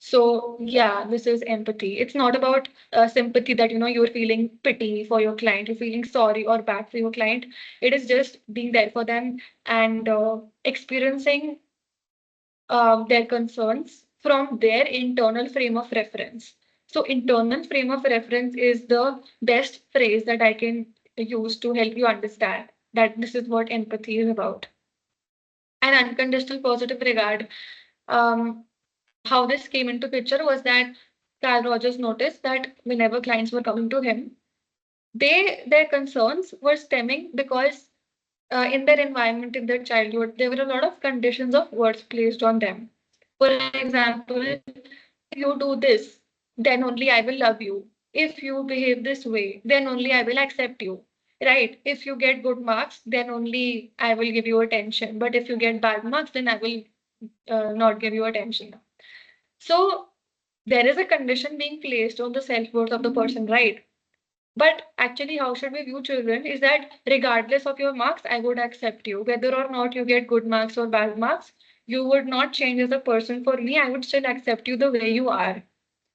So yeah, this is empathy. It's not about sympathy that you're feeling pity for your client, you're feeling sorry or bad for your client. It is just being there for them and experiencing their concerns from their internal frame of reference. So internal frame of reference is the best phrase that I can use to help you understand that this is what empathy is about. An unconditional positive regard. Um, how this came into picture was that Carl Rogers noticed that whenever clients were coming to him, their concerns were stemming because in their environment, in their childhood, there were a lot of conditions of words placed on them. For example, if you do this, then only I will love you. If you behave this way, then only I will accept you. Right? If you get good marks, then only I will give you attention. But if you get bad marks, then I will not give you attention. So there is a condition being placed on the self worth of the person, right? But actually, how should we view children is that regardless of your marks, I would accept you. Whether or not you get good marks or bad marks, you would not change as a person for me. I would still accept you the way you are.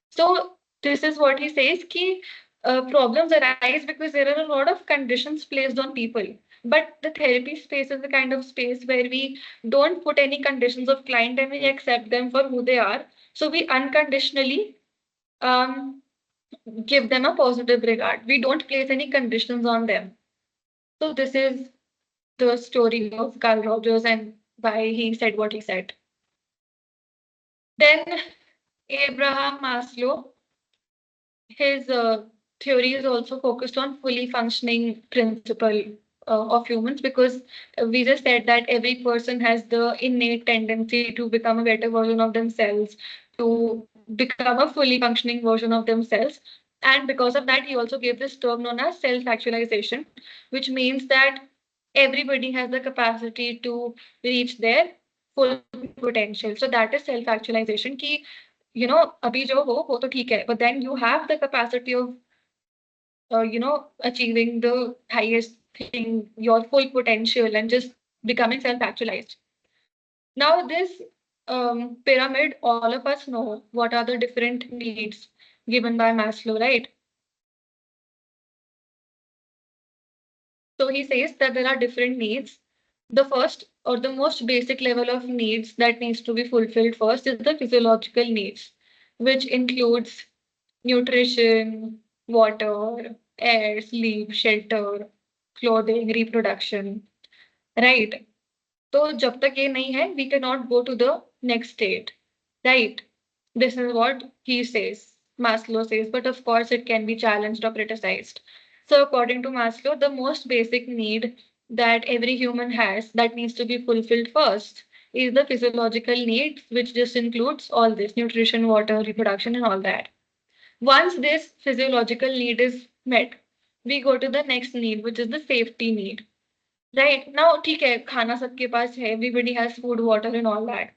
So this is what he says ki problems arise because there are a lot of conditions placed on people. But the therapy space is the kind of space where we don't put any conditions of client and we accept them for who they are. So we unconditionally um, give them a positive regard. We don't place any conditions on them. So this is the story of Carl Rogers and why he said what he said. Then Abraham Maslow, his theory is also focused on fully functioning principle of humans because we just said that every person has the innate tendency to become a better version of themselves, to become a fully functioning version of themselves. And because of that, he also gave this term known as self-actualization, which means that everybody has the capacity to reach their full potential. So that is self-actualization ki अभी जो हो वो तो ठीक है, but then you have the capacity of achieving the highest thing, your full potential, and just becoming self-actualized. Now this pyramid, all of us know what are the different needs given by Maslow, right? So he says that there are different needs. The first or the most basic level of needs that needs to be fulfilled first is the physiological needs, which includes nutrition, water, air, sleep, shelter, clothing, reproduction, right? So जब तक ये नहीं है, we cannot go to the next state, right? This is what he says, Maslow says, but of course it can be challenged or criticized. So according to Maslow, the most basic need that every human has that needs to be fulfilled first is the physiological needs, which just includes all this nutrition, water, reproduction, and all that. Once this physiological need is met, we go to the next need, which is the safety need. Right now, ठीक है, खाना सबके पास है, everybody has food, water, and all that.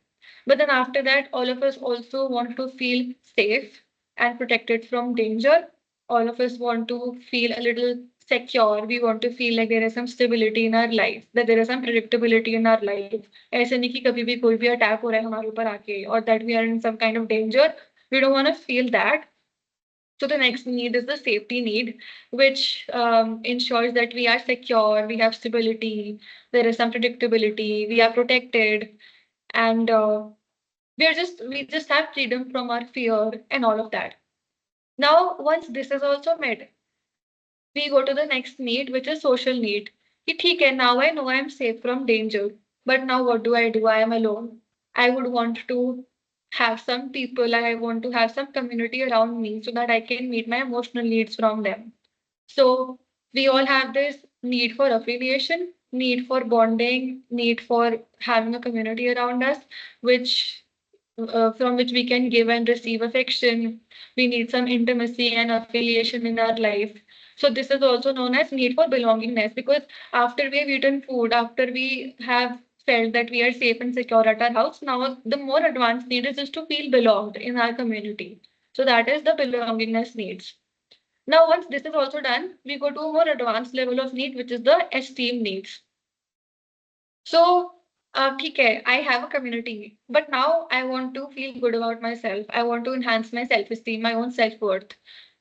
But then after that, all of us also want to feel safe and protected from danger. All of us want to feel a little secure. We want to feel like there is some stability in our life, that there is some predictability in our life. ऐसे नहीं कि कभी भी कोई भी attack हो रहा है हमारे ऊपर आके, or that we are in some kind of danger. We don't want to feel that. So the next need is the safety need, which ensures that we are secure, we have stability, there is some predictability, we are protected, and we just have freedom from our fear and all of that. Now, once this is also met, we go to the next need, which is social need. कि ठीक है, now I know I am safe from danger, but now what do? I am alone. I would want to have some people, I want to have some community around me so that I can meet my emotional needs from them. So we all have this need for affiliation, need for bonding, need for having a community around us, which from which we can give and receive affection. We need some intimacy and affiliation in our life. So this is also known as need for belongingness because after we have eaten food, after we have felt that we are safe and secure at our house, now the more advanced need is just to feel belonged in our community. So that is the belongingness needs. Now, once this is also done, we go to a more advanced level of need, which is the esteem needs. So ठीक है, I have a community, but now I want to feel good about myself. I want to enhance my self-esteem, my own self-worth.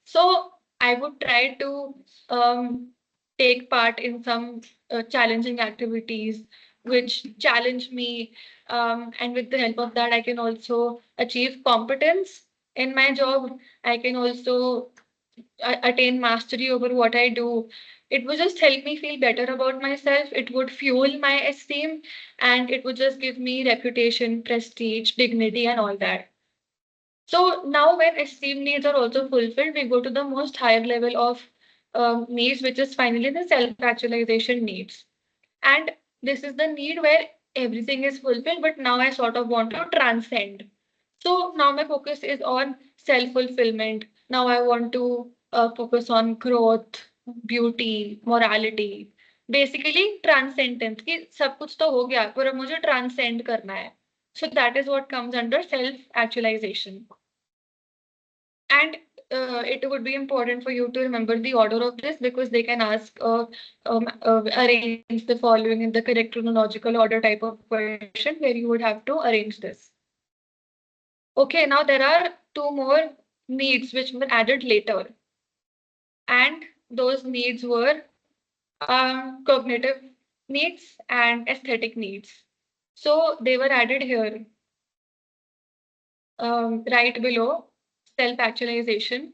So I would try to um, take part in some challenging activities which challenge me, and with the help of that, I can also achieve competence in my job. I can also attain mastery over what I do. It would just help me feel better about myself. It would fuel my esteem, and it would just give me reputation, prestige, dignity, and all that. So now, when esteem needs are also fulfilled, we go to the most higher level of needs, which is finally the self-actualization needs. And this is the need where everything is fulfilled, but now I sort of want to transcend. So now my focus is on self-fulfillment. Now I want to focus on growth, beauty, morality. Basically transcendence कि सब कुछ तो हो गया पर अब मुझे transcend करना है. So that is what comes under self-actualization. And it would be important for you to remember the order of this because they can ask arrange the following in the correct chronological order type of question where you would have to arrange this. Okay, now there are two more needs which were added later, and those needs were cognitive needs and aesthetic needs. So they were added here, right below self-actualization,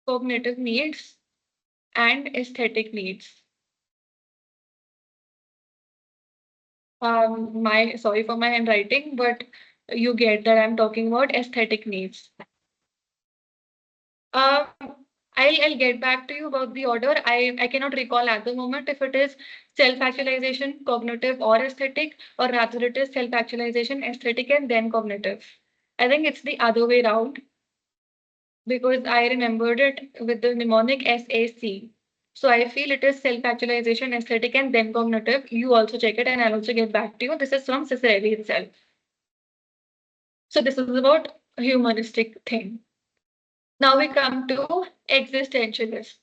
cognitive needs, and aesthetic needs. My sorry for my handwriting, but you get that I'm talking about aesthetic needs. Um, I'll get back to you about the order. I cannot recall at the moment if it is self-actualization, cognitive, or aesthetic, or rather it is self-actualization, aesthetic, and then cognitive. I think it's the other way around because I remembered it with the mnemonic SAC. So I feel it is self-actualization, aesthetic, and then cognitive. You also check it, and I'll also get back to you. This is from Cicerelli itself. So this is about humanistic thing. Now we come to existentialists.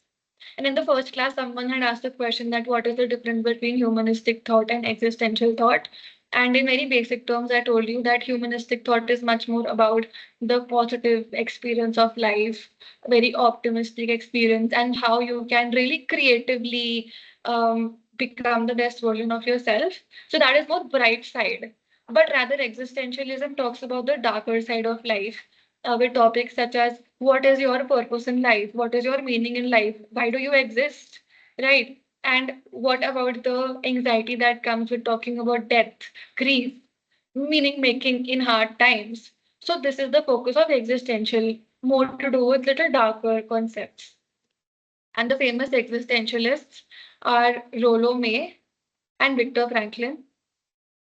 And in the first class, someone had asked the question that what is the difference between humanistic thought and existential thought? And in very basic terms, I told you that humanistic thought is much more about the positive experience of life, very optimistic experience, and how you can really creatively become the best version of yourself. So that is more bright side. But rather, existentialism talks about the darker side of life, with topics such as what is your purpose in life? What is your meaning in life? Why do you exist? Right? And what about the anxiety that comes with talking about death, grief, meaning making in hard times? So, this is the focus of existential, more to do with little darker concepts. And the famous existentialists are Rollo May and Viktor Franklin.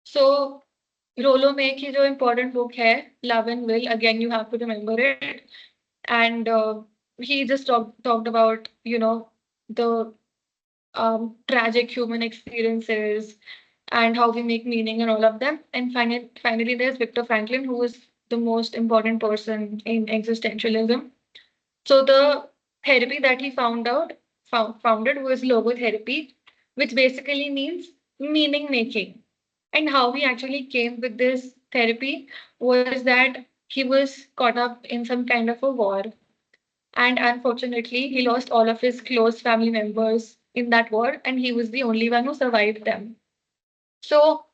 So, Rollo May की जो important book है, Love and Will, again you have to remember it. And he just talked about the tragic human experiences and how we make meaning and all of them. And finally there's Viktor Franklin, who is the most important person in existentialism. So the therapy that he founded was logotherapy, which basically means meaning making. And how he actually came with this therapy was that he was caught up in some kind of a war, and unfortunately, he lost all of his close family members in that war, and he was the only one who survived them. So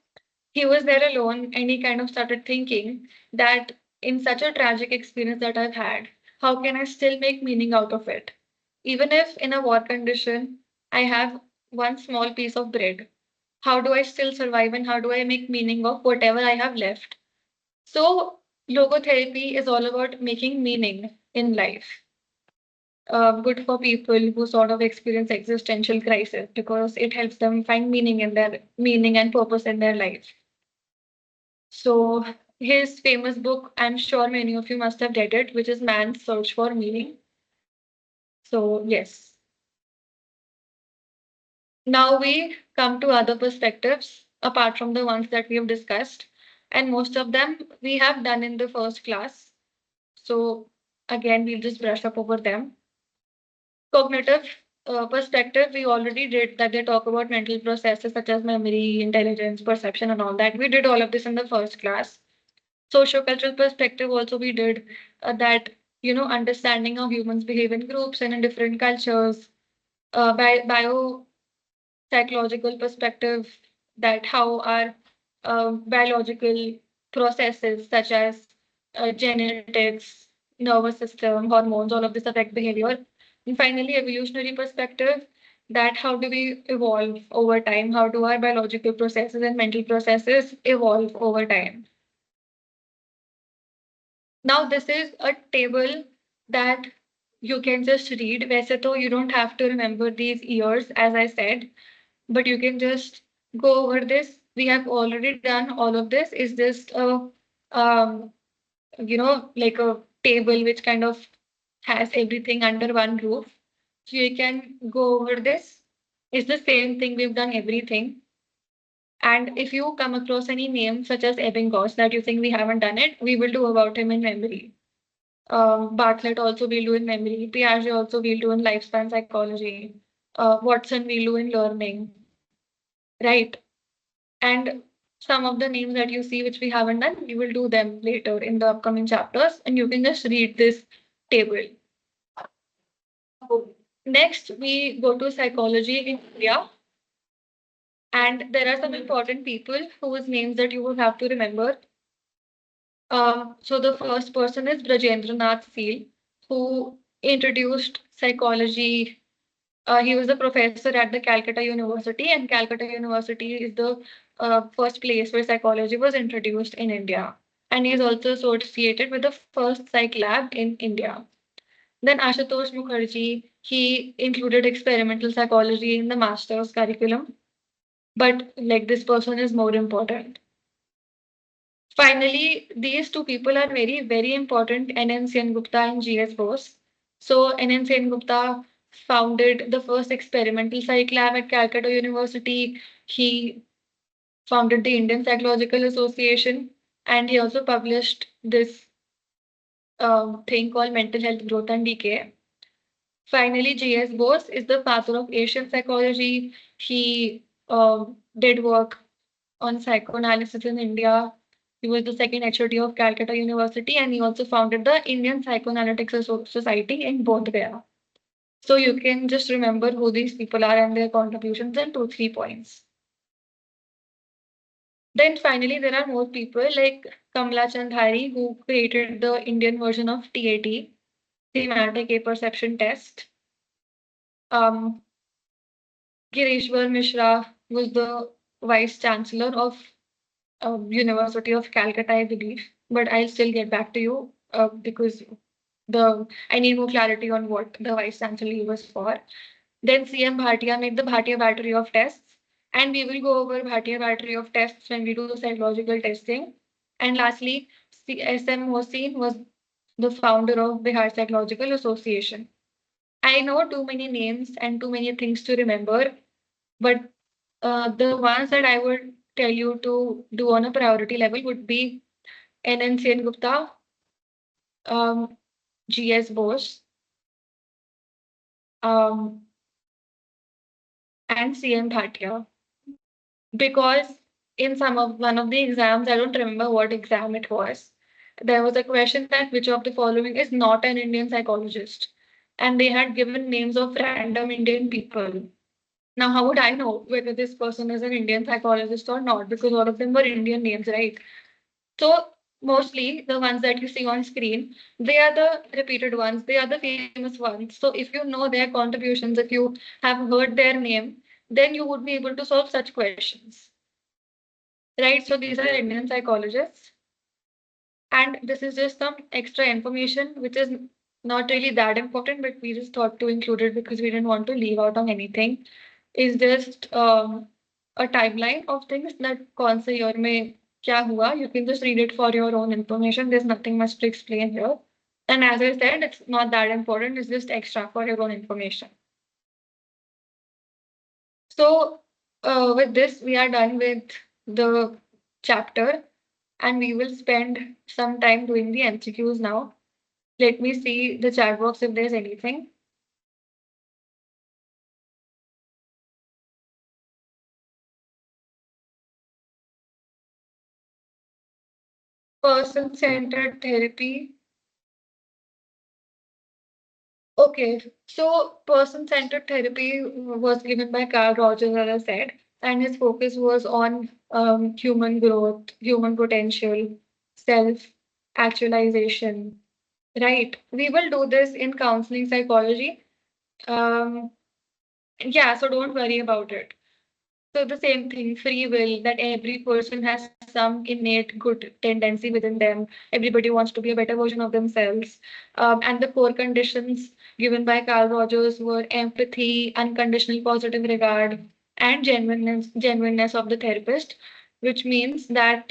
he was there alone, and he kind of started thinking that in such a tragic experience that I've had, how can I still make meaning out of it? Even if in a war condition, I have one small piece of bread, how do I still survive and how do I make meaning of whatever I have left? So, logotherapy is all about making meaning in life. Good for people who sort of experience existential crisis because it helps them find meaning and purpose in their life. So his famous book, I'm sure many of you must have read it, which is Man's Search for Meaning. So yes. Now we come to other perspectives apart from the ones that we have discussed, and most of them we have done in the first class. So again, we'll just brush up over them. Cognitive perspective, we already did that. They talk about mental processes such as memory, intelligence, perception, and all that. We did all of this in the first class. Sociocultural perspective also we did that, understanding how humans behave in groups and in different cultures. Biopsychological perspective, that how our biological processes such as genetics, nervous system, hormones, all of this affect behavior. And finally, evolutionary perspective, that how do we evolve over time? How do our biological processes and mental processes evolve over time? Now, this is a table that you can just read. वैसे तो you don't have to remember these years, as I said, but you can just go over this. We have already done all of this. Is just a, um, like a table which kind of has everything under one roof. So you can go over this. It's the same thing. We've done everything. And if you come across any names such as Ebbinghaus that you think we haven't done it, we will do about him in memory. Bartlett also we'll do in memory. Piaget also we'll do in lifespan psychology. Watson we'll do in learning, right? And some of the names that you see which we haven't done, we will do them later in the upcoming chapters, and you can just read this table. Next, we go to psychology in India, and there are some important people whose names that you will have to remember. So the first person is Brajendranath Seal, who introduced psychology. He was a professor at the Calcutta University, and Calcutta University is the first place where psychology was introduced in India. And he is also associated with the first psych lab in India. Then Ashutosh Mukherjee, he included experimental psychology in the master's curriculum. But like this person is more important. Finally, these two people are very, very important, N.N. Gupta and G.S. Bose. So N.N. Gupta founded the first experimental psych lab at Calcutta University. He founded the Indian Psychological Association, and he also published this thing called Mental Health Growth and Decay. Finally, G.S. Bose is the father of Asian psychology. He did work on psychoanalysis in India. He was the second HOD of Calcutta University, and he also founded the Indian Psychoanalytic Society in Bodh Gaya. So you can just remember who these people are and their contributions in 2-3 points. Then finally, there are more people like Kamla Chandhari, who created the Indian version of TAT, Thematic Apperception Test. Gireshwar Mishra was the Vice Chancellor of University of Calcutta, I believe, but I'll still get back to you because I need more clarity on what the Vice Chancellor was for. Then CM Bhatia made the Bhatia battery of tests, and we will go over Bhatia battery of tests when we do the psychological testing. And lastly, SM Mohsin was the founder of Bihar Psychological Association. I know too many names and too many things to remember, but the ones that I would tell you to do on a priority level would be N.N. Gupta, G.S. Bose, and CM Bhatia. Because in one of the exams, I don't remember what exam it was, there was a question that which of the following is not an Indian psychologist? And they had given names of random Indian people. Now, how would I know whether this person is an Indian psychologist or not? Because all of them were Indian names, right? So mostly the ones that you see on screen, they are the repeated ones. They are the famous ones. So if you know their contributions, if you have heard their name, then you would be able to solve such questions. Right? So these are Indian psychologists. And this is just some extra information, which is not really that important, but we just thought to include it because we didn't want to leave out on anything. Is just a timeline of things that kaun se year mein kya hua. You can just read it for your own information. There's nothing much to explain here. And as I said, it's not that important. It's just extra for your own information. So with this, we are done with the chapter, and we will spend some time doing the MCQs now. Let me see the chat box if there's anything. Person-centered therapy. Okay, so person-centered therapy was given by Carl Rogers, as I said, and his focus was on human growth, human potential, self-actualization. Right. We will do this in counseling psychology. Um, yeah, so don't worry about it. So the same thing, free will, that every person has some innate good tendency within them. Everybody wants to be a better version of themselves. And the core conditions given by Carl Rogers were empathy, unconditional positive regard, and genuineness of the therapist, which means that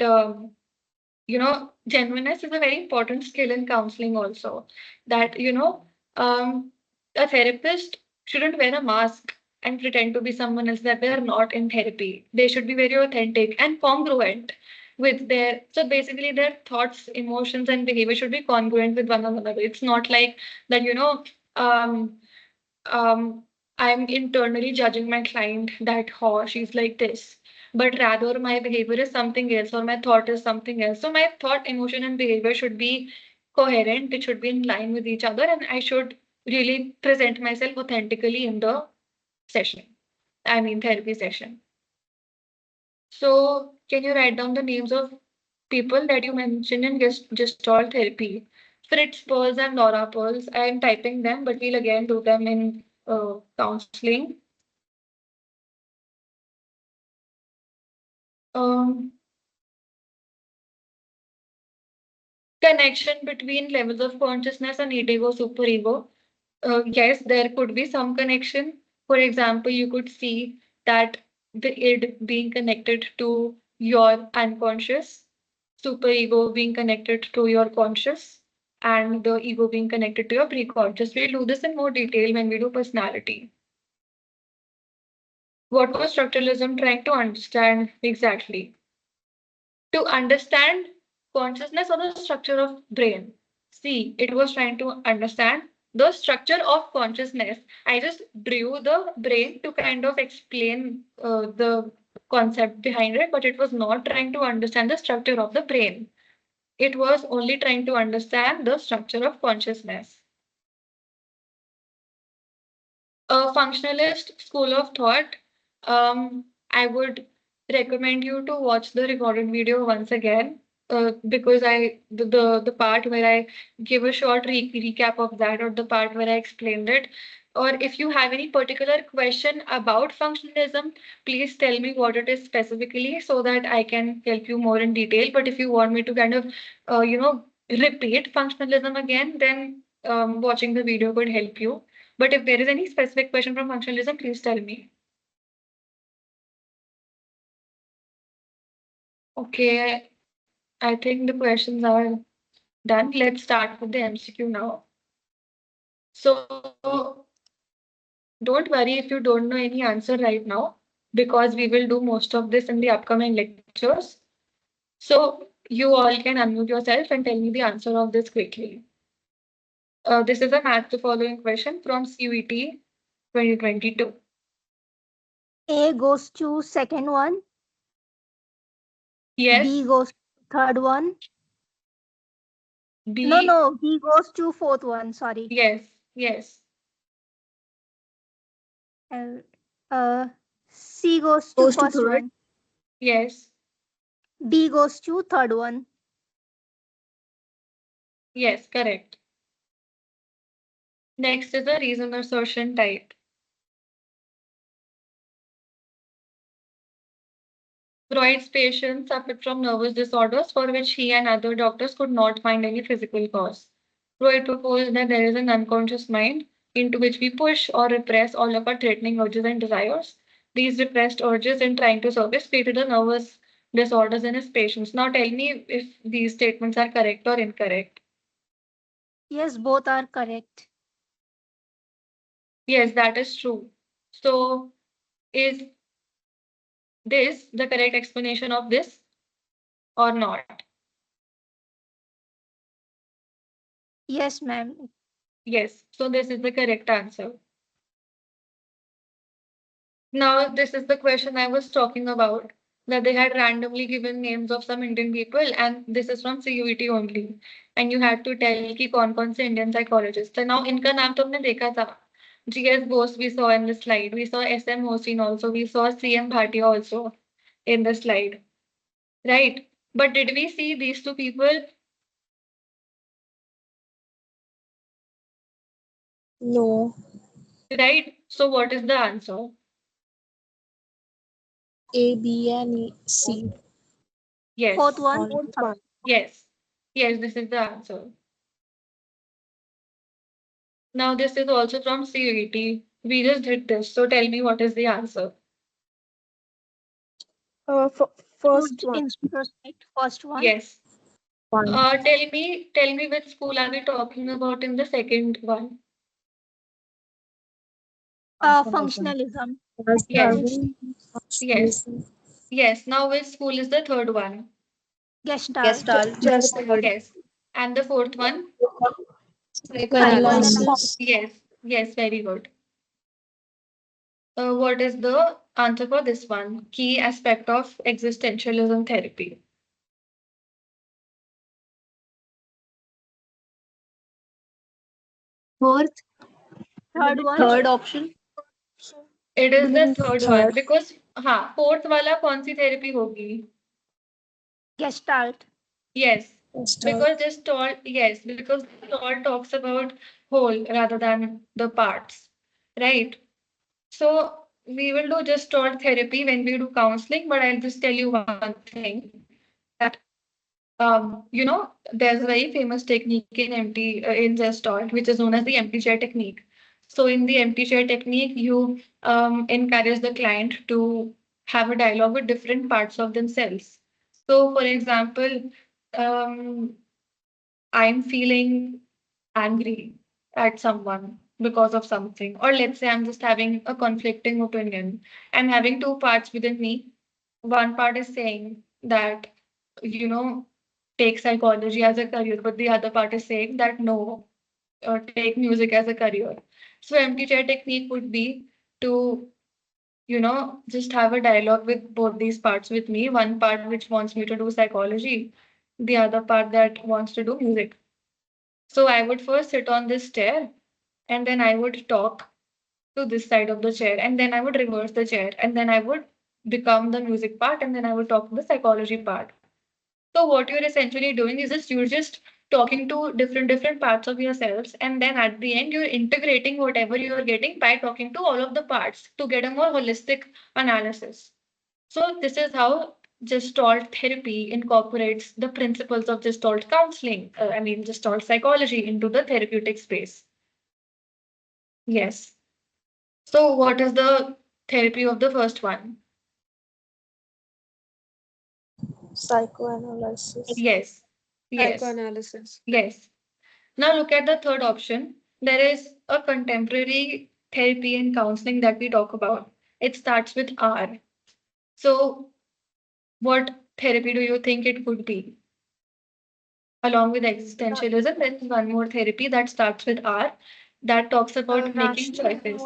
genuineness is a very important skill in counseling also. That, um, a therapist shouldn't wear a mask and pretend to be someone else that they are not in therapy. They should be very authentic and congruent with so basically their thoughts, emotions, and behavior should be congruent with one another. It's not like that, um, um, I'm internally judging my client that, oh, she's like this, but rather my behavior is something else or my thought is something else. So my thought, emotion, and behavior should be coherent. It should be in line with each other, and I should really present myself authentically in the session. I mean, therapy session. So, can you write down the names of people that you mentioned in Gestalt therapy? Fritz Perls and Laura Perls. I am typing them, but we'll again do them in counseling. Um, Connection between levels of consciousness and ego, superego. Yes, there could be some connection. For example, you could see that the id being connected to your unconscious, superego being connected to your conscious, and the ego being connected to your preconscious. We'll do this in more detail when we do personality. What was structuralism trying to understand exactly? To understand consciousness or the structure of brain. See, it was trying to understand the structure of consciousness. I just drew the brain to kind of explain the concept behind it, but it was not trying to understand the structure of the brain. It was only trying to understand the structure of consciousness. A functionalist school of thought, I would recommend you to watch the recorded video once again, because the part where I give a short recap of that, or the part where I explained it. Or if you have any particular question about functionalism, please tell me what it is specifically so that I can help you more in detail. But if you want me to kind of, repeat functionalism again, then watching the video could help you. But if there is any specific question from functionalism, please tell me. Okay, I think the questions are done. Let's start with the MCQ now. So don't worry if you don't know any answer right now, because we will do most of this in the upcoming lectures. So you all can unmute yourself and tell me the answer of this quickly. This is a match the following question from CUET 2022. A goes to second one. Yes. B goes to third one. B. No, B goes to fourth one. Sorry. Yes. Yes. C goes to first third. one. Yes. D goes to third one. Yes, correct. Next is the reason assertion type. Freud's patients suffered from nervous disorders for which he and other doctors could not find any physical cause. Freud proposed that there is an unconscious mind into which we push or repress all of our threatening urges and desires. These repressed urges, in trying to surface, created the nervous disorders in his patients. Now tell me if these statements are correct or incorrect. Yes, both are correct. Yes, that is true. So is this the correct explanation of this or not? Yes, ma'am. Yes, so this is the correct answer. Now, this is the question I was talking about. that they had randomly given names of some Indian people, and this is from CUET only. And you had to tell कि कौन-कौन से Indian psychologists. So now इनका नाम तो हमने देखा था. GS Bose we saw in the slide. We saw SM Hossain also. We saw CM Bhatia also in the slide. Right? But did we see these two people? No. Right? So what is the answer? A, B, and C. Yes. Fourth one. Yes. Yes, this is the answer. Now this is also from CUET. We just did this. So tell me what is the answer? First one. Introspect. First one. Yes. Tell me which school are we talking about in the second one? Functionalism. Yes. Yes. Yes. Now which school is the third one? Gestalt. Yes. And the fourth one? Psychoanalysis. Yes. Yes, very good. What is the answer for this one? Key aspect of existentialism therapy. Fourth, Third one. third option. It is the third one because हाँ fourth वाला कौन सी therapy होगी? Gestalt. Yes, because because Gestalt talks about whole rather than the parts, right? So we will do Gestalt therapy when we do counseling, but I'll just tell you one thing that there's a very famous technique in in Gestalt, which is known as the empty chair technique. So in the empty chair technique, you encourage the client to have a dialogue with different parts of themselves. So, for example, um, I'm feeling angry at someone because of something, or let's say I'm just having a conflicting opinion. I'm having two parts within me. One part is saying that, you know, take psychology as a career, but the other part is saying that no, take music as a career. So empty chair technique would be to, just have a dialogue with both these parts with me. One part which wants me to do psychology, the other part that wants to do music. So I would first sit on this chair and then I would talk to this side of the chair and then I would reverse the chair and then I would become the music part and then I would talk to the psychology part. So what you're essentially doing is just you're just talking to different parts of yourselves, and then at the end you're integrating whatever you're getting by talking to all of the parts to get a more holistic analysis. So this is how Gestalt therapy incorporates the principles of Gestalt counseling, Gestalt psychology into the therapeutic space. Yes. So what is the therapy of the first one? Psychoanalysis. Yes. Yes. Psychoanalysis. Yes. Now look at the third option. There is a contemporary therapy and counseling that we talk about. It starts with R. So what therapy do you think it could be? Along with existentialism, there is one more therapy that starts with R that talks about making choices.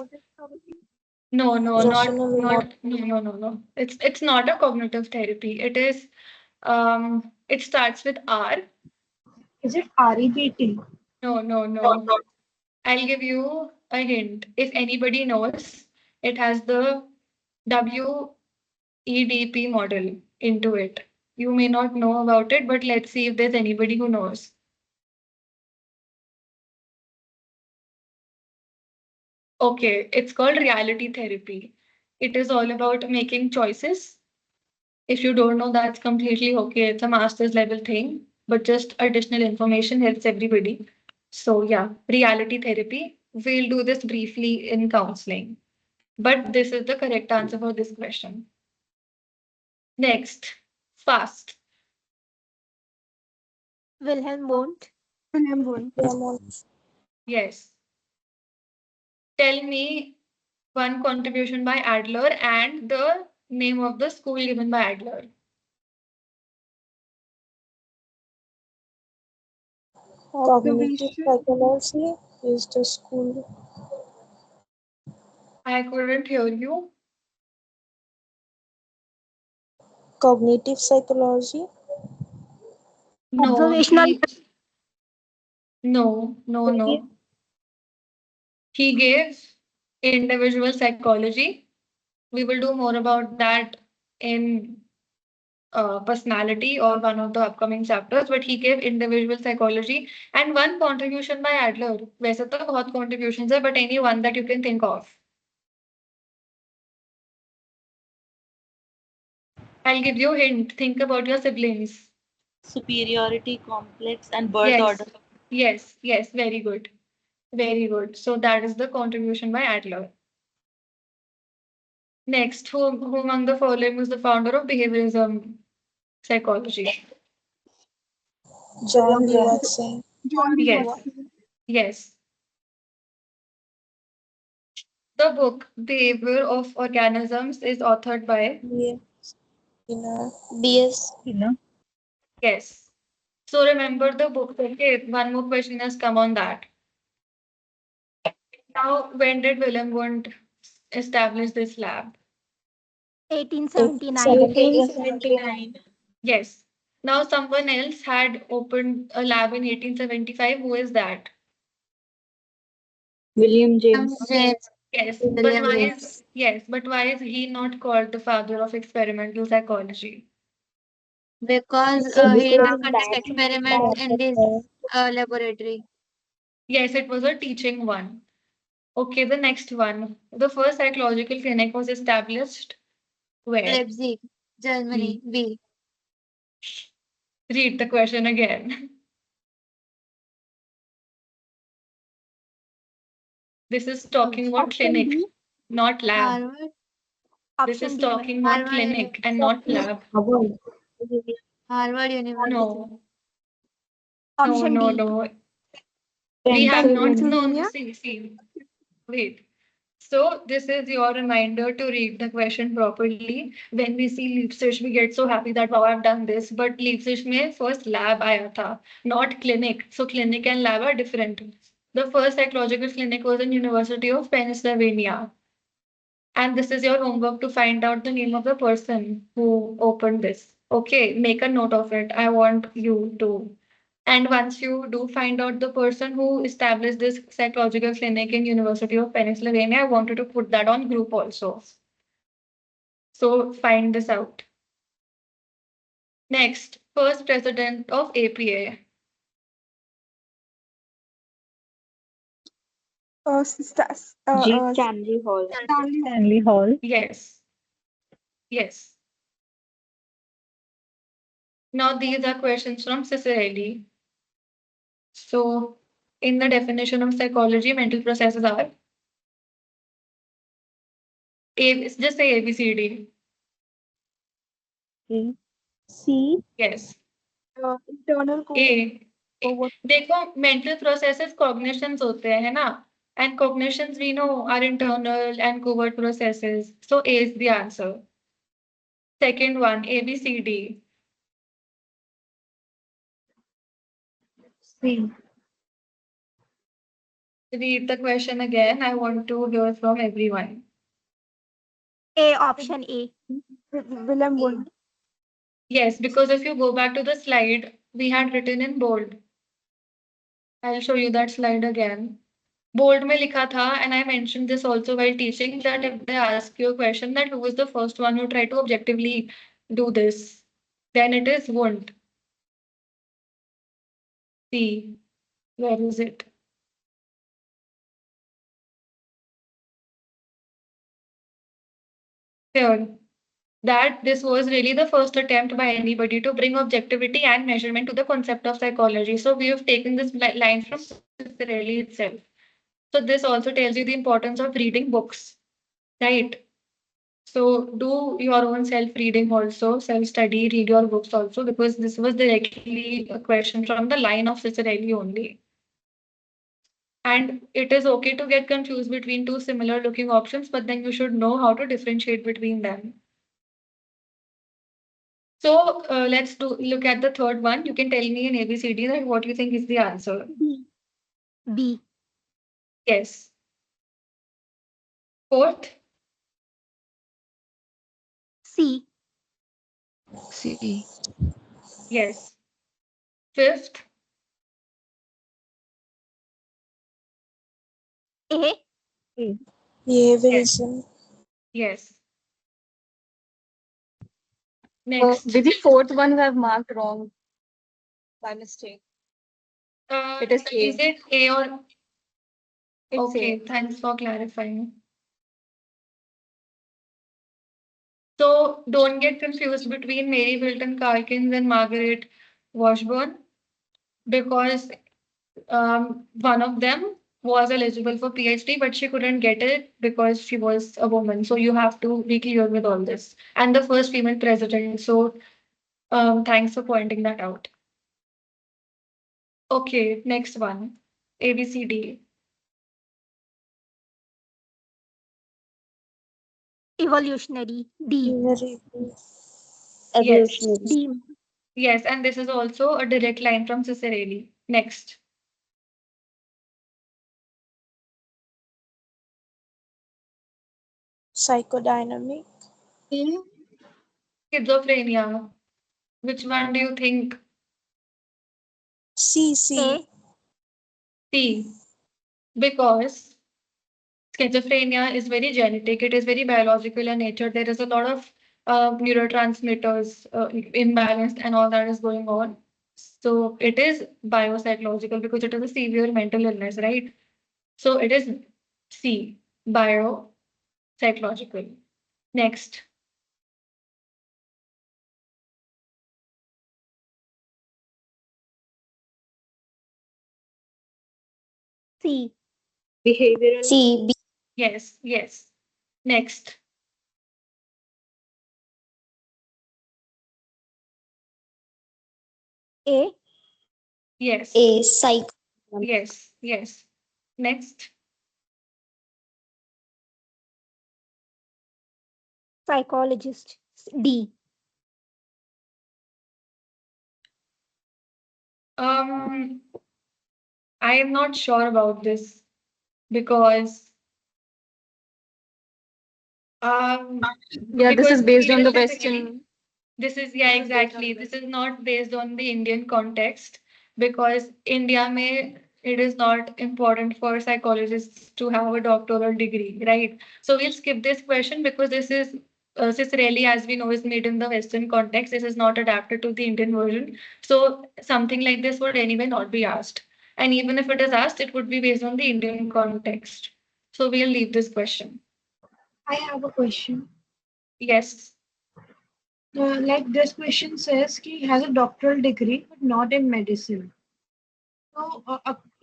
No, no, no. It's not a cognitive therapy. It starts with R. Is it REBT? No. I'll give you a hint. If anybody knows, it has the WEDP model into it. You may not know about it, but let's see if there's anybody who knows. Okay, it's called reality therapy. It is all about making choices. If you don't know, that's completely okay. It's a master's level thing, but just additional information helps everybody. So, yeah, reality therapy. We'll do this briefly in counseling. But this is the correct answer for this question. Next, fast. Wilhelm Wundt. Yes. Tell me one contribution by Adler and the name of the school given by Adler. Cognitive psychology is the school. I couldn't hear you. Cognitive psychology. No, Observational. no. He gave individual psychology. We will do more about that in personality or one of the upcoming chapters, but he gave individual psychology and one contribution by Adler. वैसे तो बहुत contributions है, but any one that you can think of. I'll give you a hint. Think about your siblings. Superiority complex and birth Yes, order. yes, very good. Very good. So that is the contribution by Adler. Next, who among the following was the founder of behaviorism psychology? John B. Watson. Yes, yes. The book Behavior of Organisms is authored by, B.S. Skinner. B.S. yes. So remember the book, okay? One more question has come on that. Now, when did Wilhelm Wundt establish this lab? 1879. 1879. Yes. Now, someone else had opened a lab in 1875. Who is that? William James. Yes, but why is he not called the father of experimental psychology? Because he did not conduct experiment in this laboratory. Yes, it was a teaching one. Okay, the next one. The first psychological clinic was established where? Leipzig, Germany. B. Read the question again. This is talking about Option clinic, B. not lab. Harvard. This is Option D. talking about Harvard clinic and not lab. Harvard University. No, Option D. no. We have not. No, Pennsylvania. see. Wait. So this is your reminder to read the question properly. When we see Leipzig, we get so happy that wow, I've done this. But Leipzig में first lab आया था, not clinic. So clinic and lab are different. The first psychological clinic was in University of Pennsylvania. And this is your homework to find out the name of the person who opened this. Okay, make a note of it. I want you to. And once you do find out the person who established this psychological clinic in University of Pennsylvania, I want you to put that on group also. So find this out. Next, first president of APA. Stanley Hall. Stanley Hall. Yes. Now these are questions from Cicerelli. So in the definition of psychology, mental processes are just say ABCD. C. Yes. Internal A. देखो mental processes cognitions होते हैं है ना, and cognitions we know are internal and covert processes. So A is the answer. Second one, ABCD. C. Read the question again. I want to hear from everyone. A. Option A. Wilhelm Wundt. Yes, because if you go back to the slide, we had written in bold. I'll show you that slide again. Bold में लिखा था, and I mentioned this also while teaching, that if they ask you a question that who was the first one who tried to objectively do this, then it is Wundt. See, where is it? Here. That this was really the first attempt by anybody to bring objectivity and measurement to the concept of psychology. So we have taken this line from Cicerelli itself. So this also tells you the importance of reading books, right? So do your own self-reading also, self-study, read your books also, because this was directly a question from the line of Cicerelli only. And it is okay to get confused between two similar looking options, but then you should know how to differentiate between them. So let's look at the third one. You can tell me in ABCD that what you think is the answer. B. B. Yes. Fourth, C. C. Yes. Fifth, A. A. yes. Wilson. Yes. Oh, Next. the fourth one I've marked wrong by mistake. It is Is A. it A or It's okay? A. Thanks for clarifying. So don't get confused between Mary Wilton Carkins and Margaret Washburn because one of them was eligible for PhD, but she couldn't get it because she was a woman. So you have to be clear with all this. And the first female president. So thanks for pointing that out. Okay, next one. A, B, C, D. Evolutionary. D. Yes, D. yes, and this is also a direct line from Cicerelli. Next. Psychodynamic. Schizophrenia. Which one do you think? C. A. C. Because schizophrenia is very genetic, it is very biological in nature. There is a lot of neurotransmitters imbalanced and all that is going on. So it is biopsychological because it is a severe mental illness, right? So it is C, biopsychological. Next, C. Behavioral. C. yes, yes. Next, A. yes, Psych. yes, yes. Next, Psychologist. D. um, I am not sure about this because Yeah, this because is based on the specifically Western. this is yeah This is based on exactly. the This is not based on the Indian context because India may it is not important for psychologists to have a doctoral degree, right? So we'll skip this question because this is Cicerelli, as we know, is made in the Western context. This is not adapted to the Indian version. So something like this would anyway not be asked. And even if it is asked, it would be based on the Indian context. So we'll leave this question. I have a question. Yes. Like this question says he has a doctoral degree but not in medicine. So,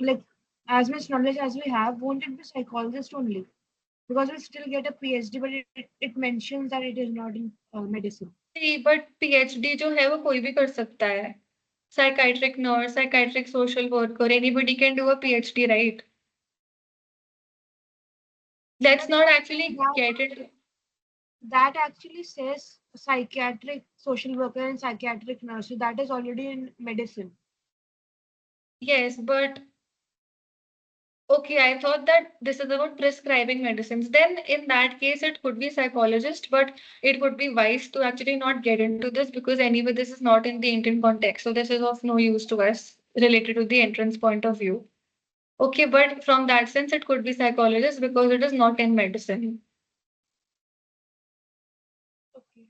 like as much knowledge as we have, won't it be psychologist only? Because we still get a PhD, but it mentions that it is not in medicine. See, but PhD जो है वो कोई भी कर सकता है. Psychiatric nurse, psychiatric social worker, anybody can do a PhD, right? Let's not actually get it. That actually says psychiatric social worker and psychiatric nurse. So that is already in medicine. Yes, but okay, I thought that this is about prescribing medicines. Then in that case, it could be psychologist, but it would be wise to actually not get into this because anyway, this is not in the Indian context. So this is of no use to us related to the entrance point of view. Okay, but from that sense, it could be psychologist because it is not in medicine. Okay.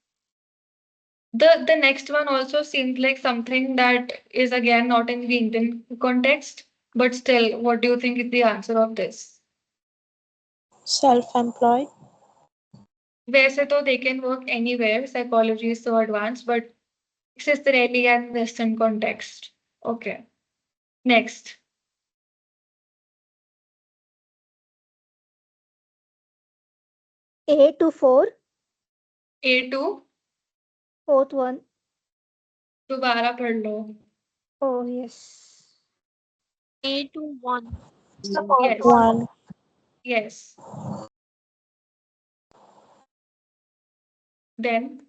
The next one also seems like something that is again not in the Indian context, but still, what do you think is the answer of this? Self-employed. वैसे तो they can work anywhere, psychology is so advanced, but this is really an Western context. Okay, next. A to 4. A2, Fourth one. दोबारा पढ़ लो. Oh, yes. A to 1. Yes, 1. yes. Then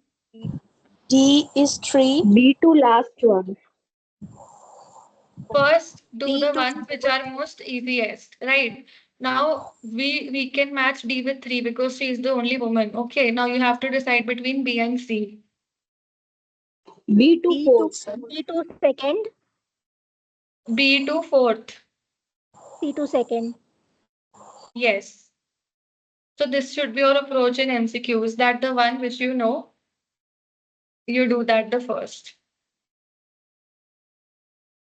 D is 3. B to last one. first do D the to ones which are most easiest, right? Now we can match D with 3 because she is the only woman. Okay, now you have to decide between B and C. B to fourth. B to second. B to fourth. C to second. Yes. So this should be your approach in MCQs, that the one which you know, you do that the first.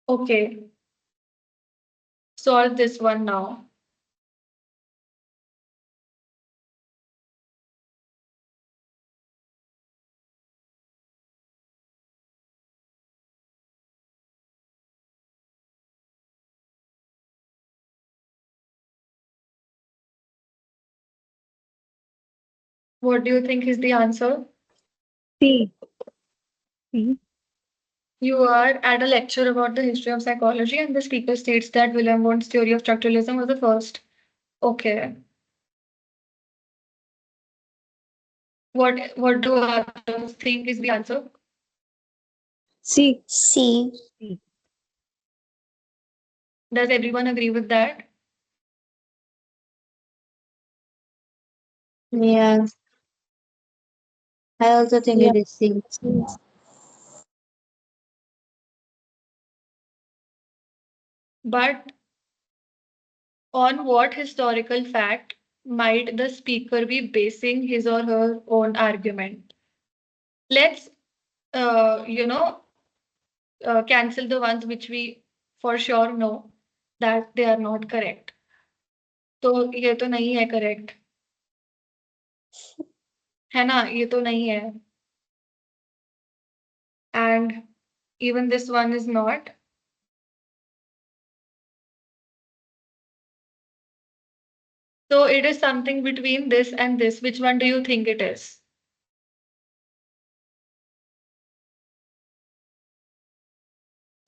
Okay. Solve this one now. What do you think is the answer? C. You are at a lecture about the history of psychology, and the speaker states that William Wundt's theory of structuralism was the first. Okay. What do others think is the answer? C. C. Does everyone agree with that? Yeah. I also think Yeah. it is C. But on what historical fact might the speaker be basing his or her own argument? Let's, uh, you know, cancel the ones which we for sure know that they are not correct. तो ये तो नहीं है correct, है ना? ये तो नहीं है. And even this one is not. So it is something between this and this. Which one do you think it is?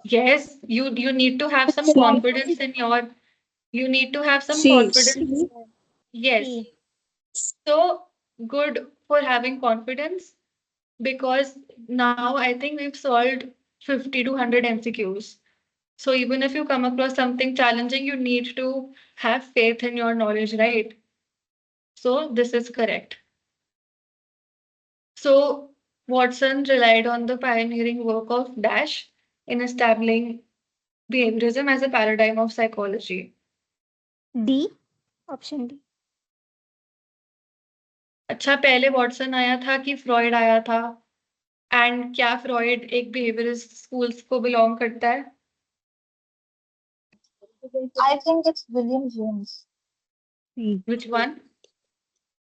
Yes, you need to have some confidence in your, you need to have some C. confidence. Yes. C. So good for having confidence, because now I think we've solved 50 to 100 MCQs. So even if you come across something challenging, you need to have faith in your knowledge, right? So this is correct. So Watson relied on the pioneering work of Dash in establishing behaviorism as a paradigm of psychology. D. Option D. अच्छा, पहले Watson आया था कि Freud आया था? And क्या Freud एक behaviourist schools को बिलोंग करता है? I think it's William James. Which one?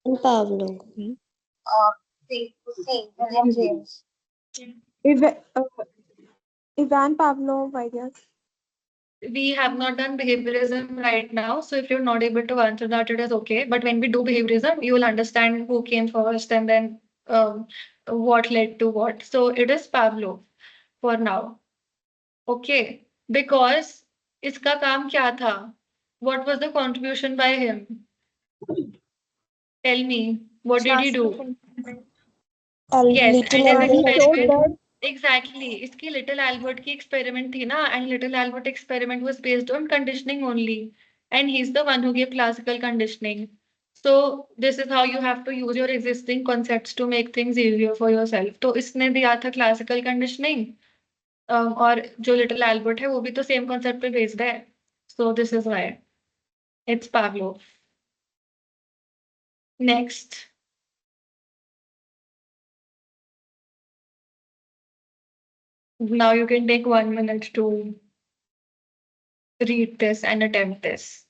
And Pavlov. William James. Ivan Pavlov, I guess. We have not done behaviorism right now, so if you're not able to answer that, it is okay. But when we do behaviorism, you will understand who came first and then what led to what. So it is Pavlov for now. Okay, because इसका काम क्या था? What was the contribution by him? Tell me, what did he do? Yes, Little and his Albert. experiment. Exactly. इसकी Little Albert की experiment थी ना, and Little Albert experiment was based on conditioning only. And he's the one who gave classical conditioning. So this is how you have to use your existing concepts to make things easier for yourself. तो इसने दिया था classical conditioning, और जो Little Albert है वो भी तो same concept पे based है. So this is why. It's Pavlov. Next. Now you can take 1 minute to read this and attempt this.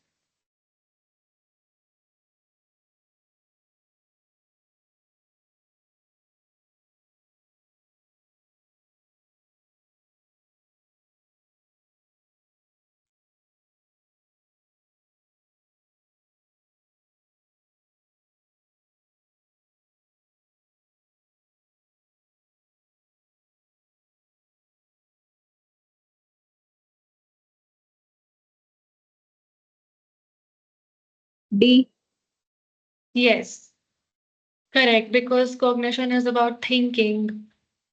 D. Yes, correct, because cognition is about thinking,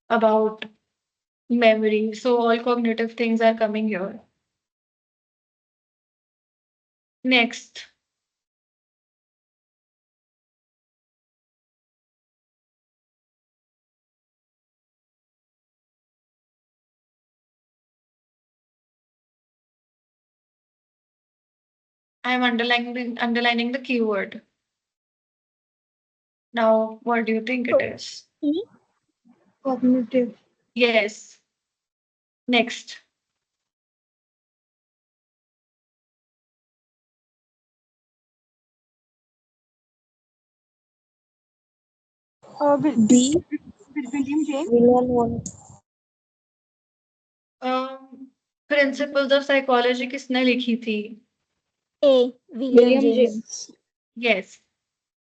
about memory. So all cognitive things are coming here. Next. I'm underlining the keyword. Now, what do you think it is? E. Cognitive. Yes. Next. B. William James. William one. Principles of psychology किसने लिखी थी? A. William William James. James. Yes.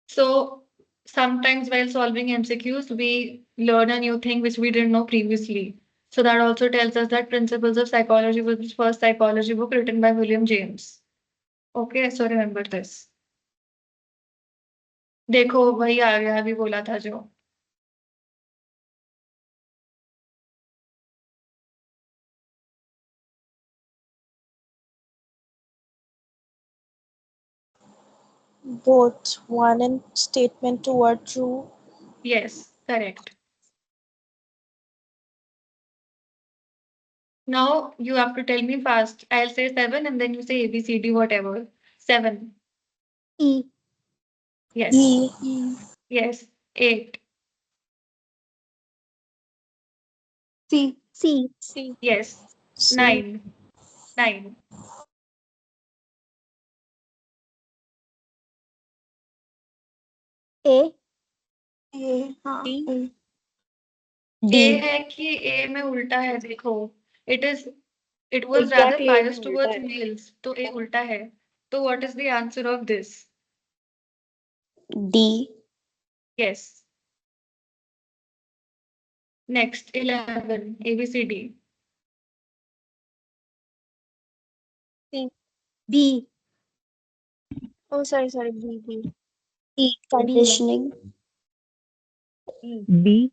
So sometimes while solving MCQs, we learn a new thing which we didn't know previously. So that also tells us that Principles of Psychology was the first psychology book written by William James. Okay, so remember this. देखो वही आ गया अभी बोला था जो. Both one and statement two are true. Yes, correct. Now you have to tell me fast. I'll say 7 and then you say A, B, C, D, whatever. 7. E. Yes. E. Yes. 8. C. C. Yes. C. 9. 9. A. A. हाँ D. A. A D. है कि A में उल्टा है देखो. It was rather Exactly, A में biased उल्टा towards है. males. तो A उल्टा है. तो what is the answer of this? D. Yes. Next 11. A B C D. B. Oh, sorry. B. E. Conditioning. B.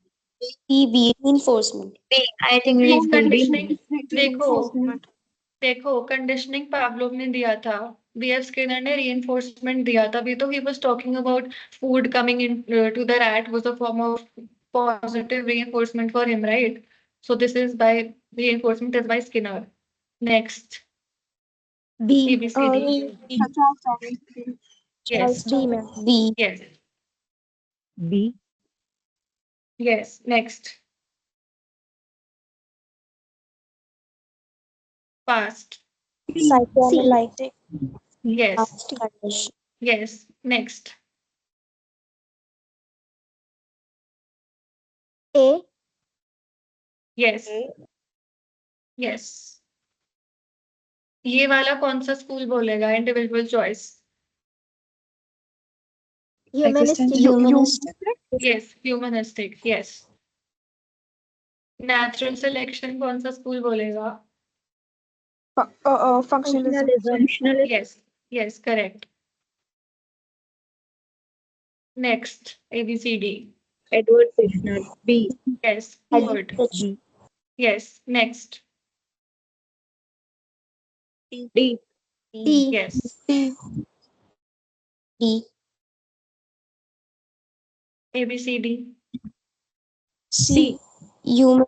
B. Reinforcement. I think Please it's conditioning. देखो Reinforcement. देखो conditioning Pavlov ने दिया था. B.F. Skinner ने reinforcement दिया था. अभी तो he was talking about food coming in to the rat was a form of positive reinforcement for him, right? So this is by reinforcement is by Skinner. Next. B. A B C D. Yes. B ma'am. B. Yes. B. Yes. Next. Past. Psychoanalytic. Yes. Past condition. Yes. Next. A. Yes. Yes. ये वाला कौन सा school बोलेगा? Individual choice. Humanistic. Humanistic. Yes. Humanistic. Yes. Natural selection कौन सा school बोलेगा? Functionalism. Yes. Yes. Correct. Next. A B C D. Edward Fishner. B. Yes. Good. B. Yes. Next. D. D. Yes. D. A B C D. C. Human.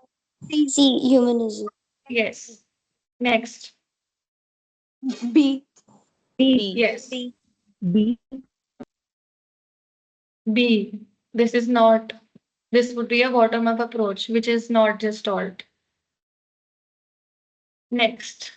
C. Humanism. Yes. Next. B. B. Yes. B. B. This is not. This would be a bottom-up approach, which is not just alt. Next.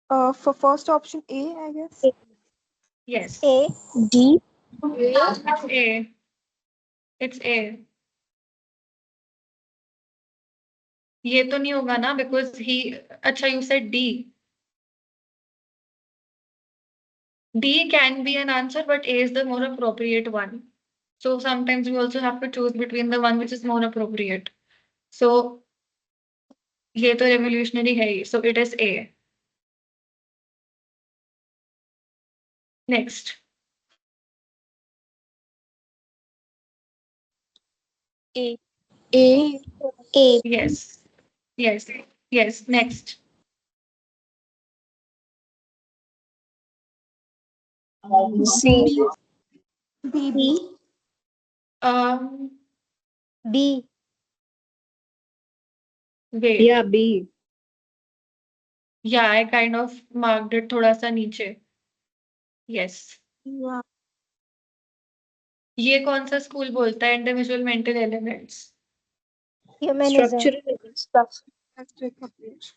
For first option A, I guess. Yes. A. D. It's A. It's A. ये तो नहीं होगा ना because he. अच्छा, you said D. D can be an answer, but A is the more appropriate one. So sometimes we also have to choose between the one which is more appropriate. So ये तो revolutionary है ही. So it is A. Next. A. A. Yes. Yes. Yes. Next. C. B. B. Um, B. wait. Yeah, B. Yeah, I kind of marked it थोड़ा सा नीचे. Yes. Yeah. ये कौन सा school बोलता है individual mental elements? Humanism. Structural approach.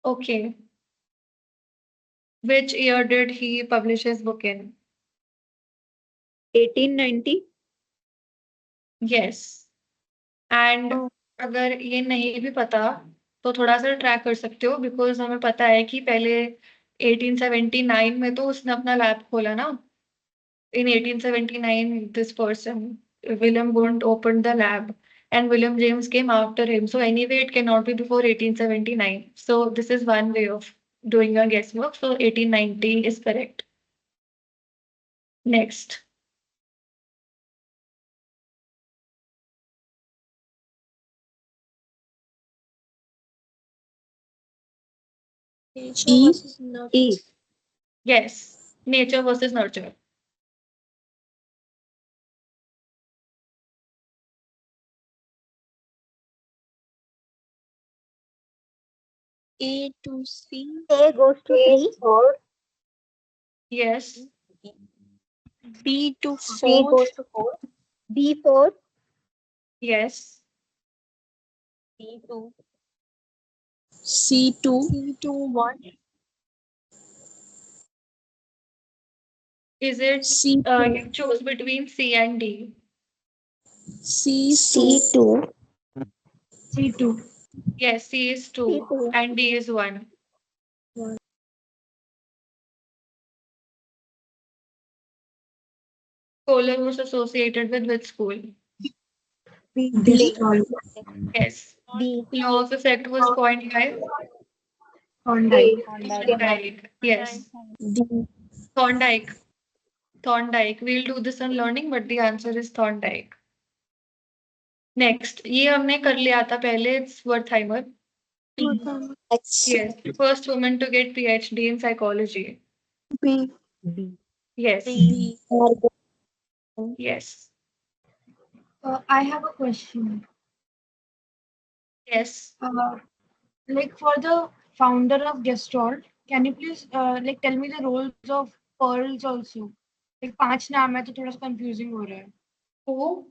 Okay. Which year did he publish his book in? 1890. Yes. And Oh. अगर ये नहीं भी पता तो थोड़ा सा ट्रैक कर सकते हो बिकॉज हमें पता है कि पहले 1879 में तो उसने अपना लैब खोला ना. In 1879 this person William Wundt opened the lab and William James came after him, so anyway it cannot be before 1879, so this is one way of doing a guesswork, so 1890 is correct. Next. E. Yes, nature versus nurture. A to C. A goes to C. Yes. B to B 4. goes to 4. B 4. Yes. B 2. C2. C2 1. Is it C2. you choose between C and D? C2. C2. Yes, C is 2 C2. and D is 1. Kohler was associated with which school? Gestalt. Yes. B. Law of effect was coined by Thorndike. Thorndike. Yes. D. Thorndike. Thorndike. We'll do this on learning, but the answer is Thorndike. Next. ये हमने कर लिया था पहले. It's Wertheimer. X. Yes. First woman to get PhD in psychology. B. B. Yes. B. Yes. I have a question. Yes. Like for the founder of Gestalt, can you please like tell me the roles of Pearls also? Like 5 नाम है तो थोड़ा सा confusing हो रहा है. Who?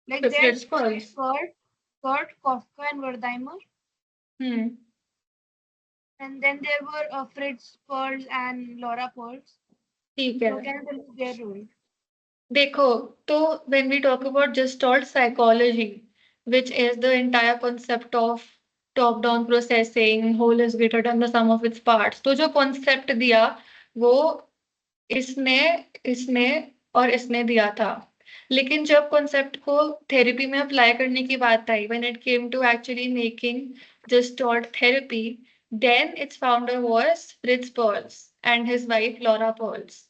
Like Fritz there's Perls. Kurt, Kafka, and Wertheimer, Hmm. and then there were Fritz Perls and Laura Perls. ठीक So है. can you tell me their role? देखो तो when we talk about Gestalt psychology, which is the entire concept of top down processing, whole is greater than the sum of its parts, तो जो concept दिया वो इसने इसने और इसने दिया था. लेकिन जब concept को थेरेपी में अप्लाई करने की बात आई, when it came to actually making Gestalt therapy, then its founder was Fritz Perls and his wife Laura Perls.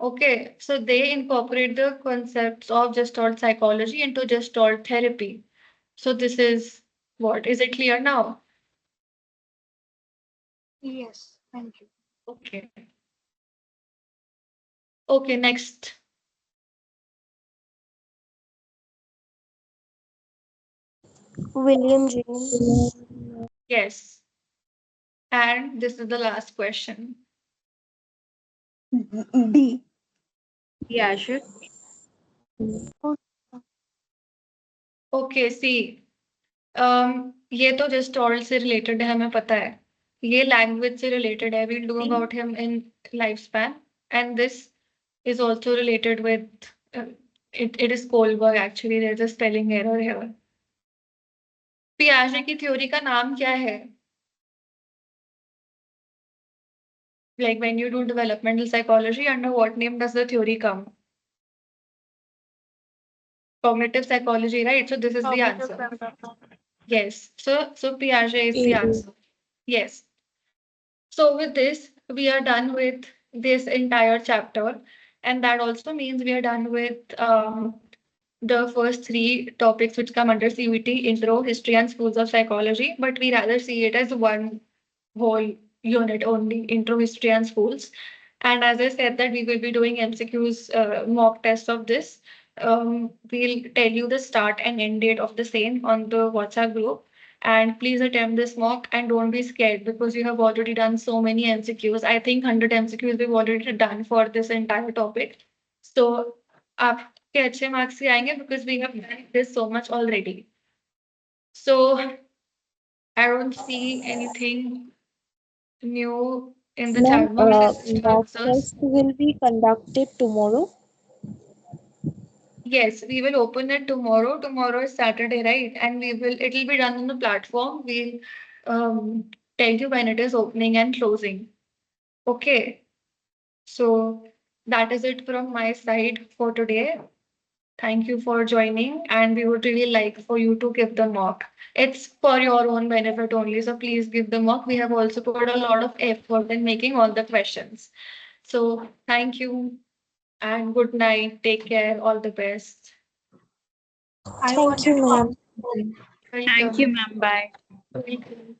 Okay, so they incorporate the concepts of Gestalt psychology into Gestalt therapy. So this is what? Is it clear now? Yes, thank you. Okay. Okay, next. William James. Yes. And this is the last question. D. Yeah, sure. Okay, see. ये तो Gestalt से related है, हमें पता है. ये language से related है. We'll do about him in lifespan. And this is also related with it is Kohlberg actually. There's a spelling error here. पियाजे की थ्योरी का नाम क्या है? Like when you do developmental psychology, under what name does the theory come? Cognitive psychology, right? So this is the answer. Yes. So Piaget is the answer. Yes. So with this, we are done with this entire chapter, and that also means we are done with the first 3 topics which come under CUET: intro, history, and schools of psychology. But we rather see it as one whole unit only, intro, history, and schools. And as I said that we will be doing MCQs, mock test of this. We'll tell you the start and end date of the same on the WhatsApp group. And please attempt this mock and don't be scared because you have already done so many MCQs. I think 100 MCQs we've already done for this entire topic. So आपके अच्छे marks ही आएंगे because we have done this so much already. So I don't see anything new in the chat Ma'am, box. mock test will be conducted tomorrow. Yes, we will open it tomorrow. Tomorrow is Saturday, right? And it'll be done on the platform. We'll tell you when it is opening and closing. Okay. So that is it from my side for today. Thank you for joining, and we would really like for you to give the mock. It's for your own benefit only, so please give the mock. We have also put a lot of effort in making all the questions. So thank you and good night. Take care. All the best. Thank you, ma'am. Thank Thank you, ma'am. Bye. Welcome.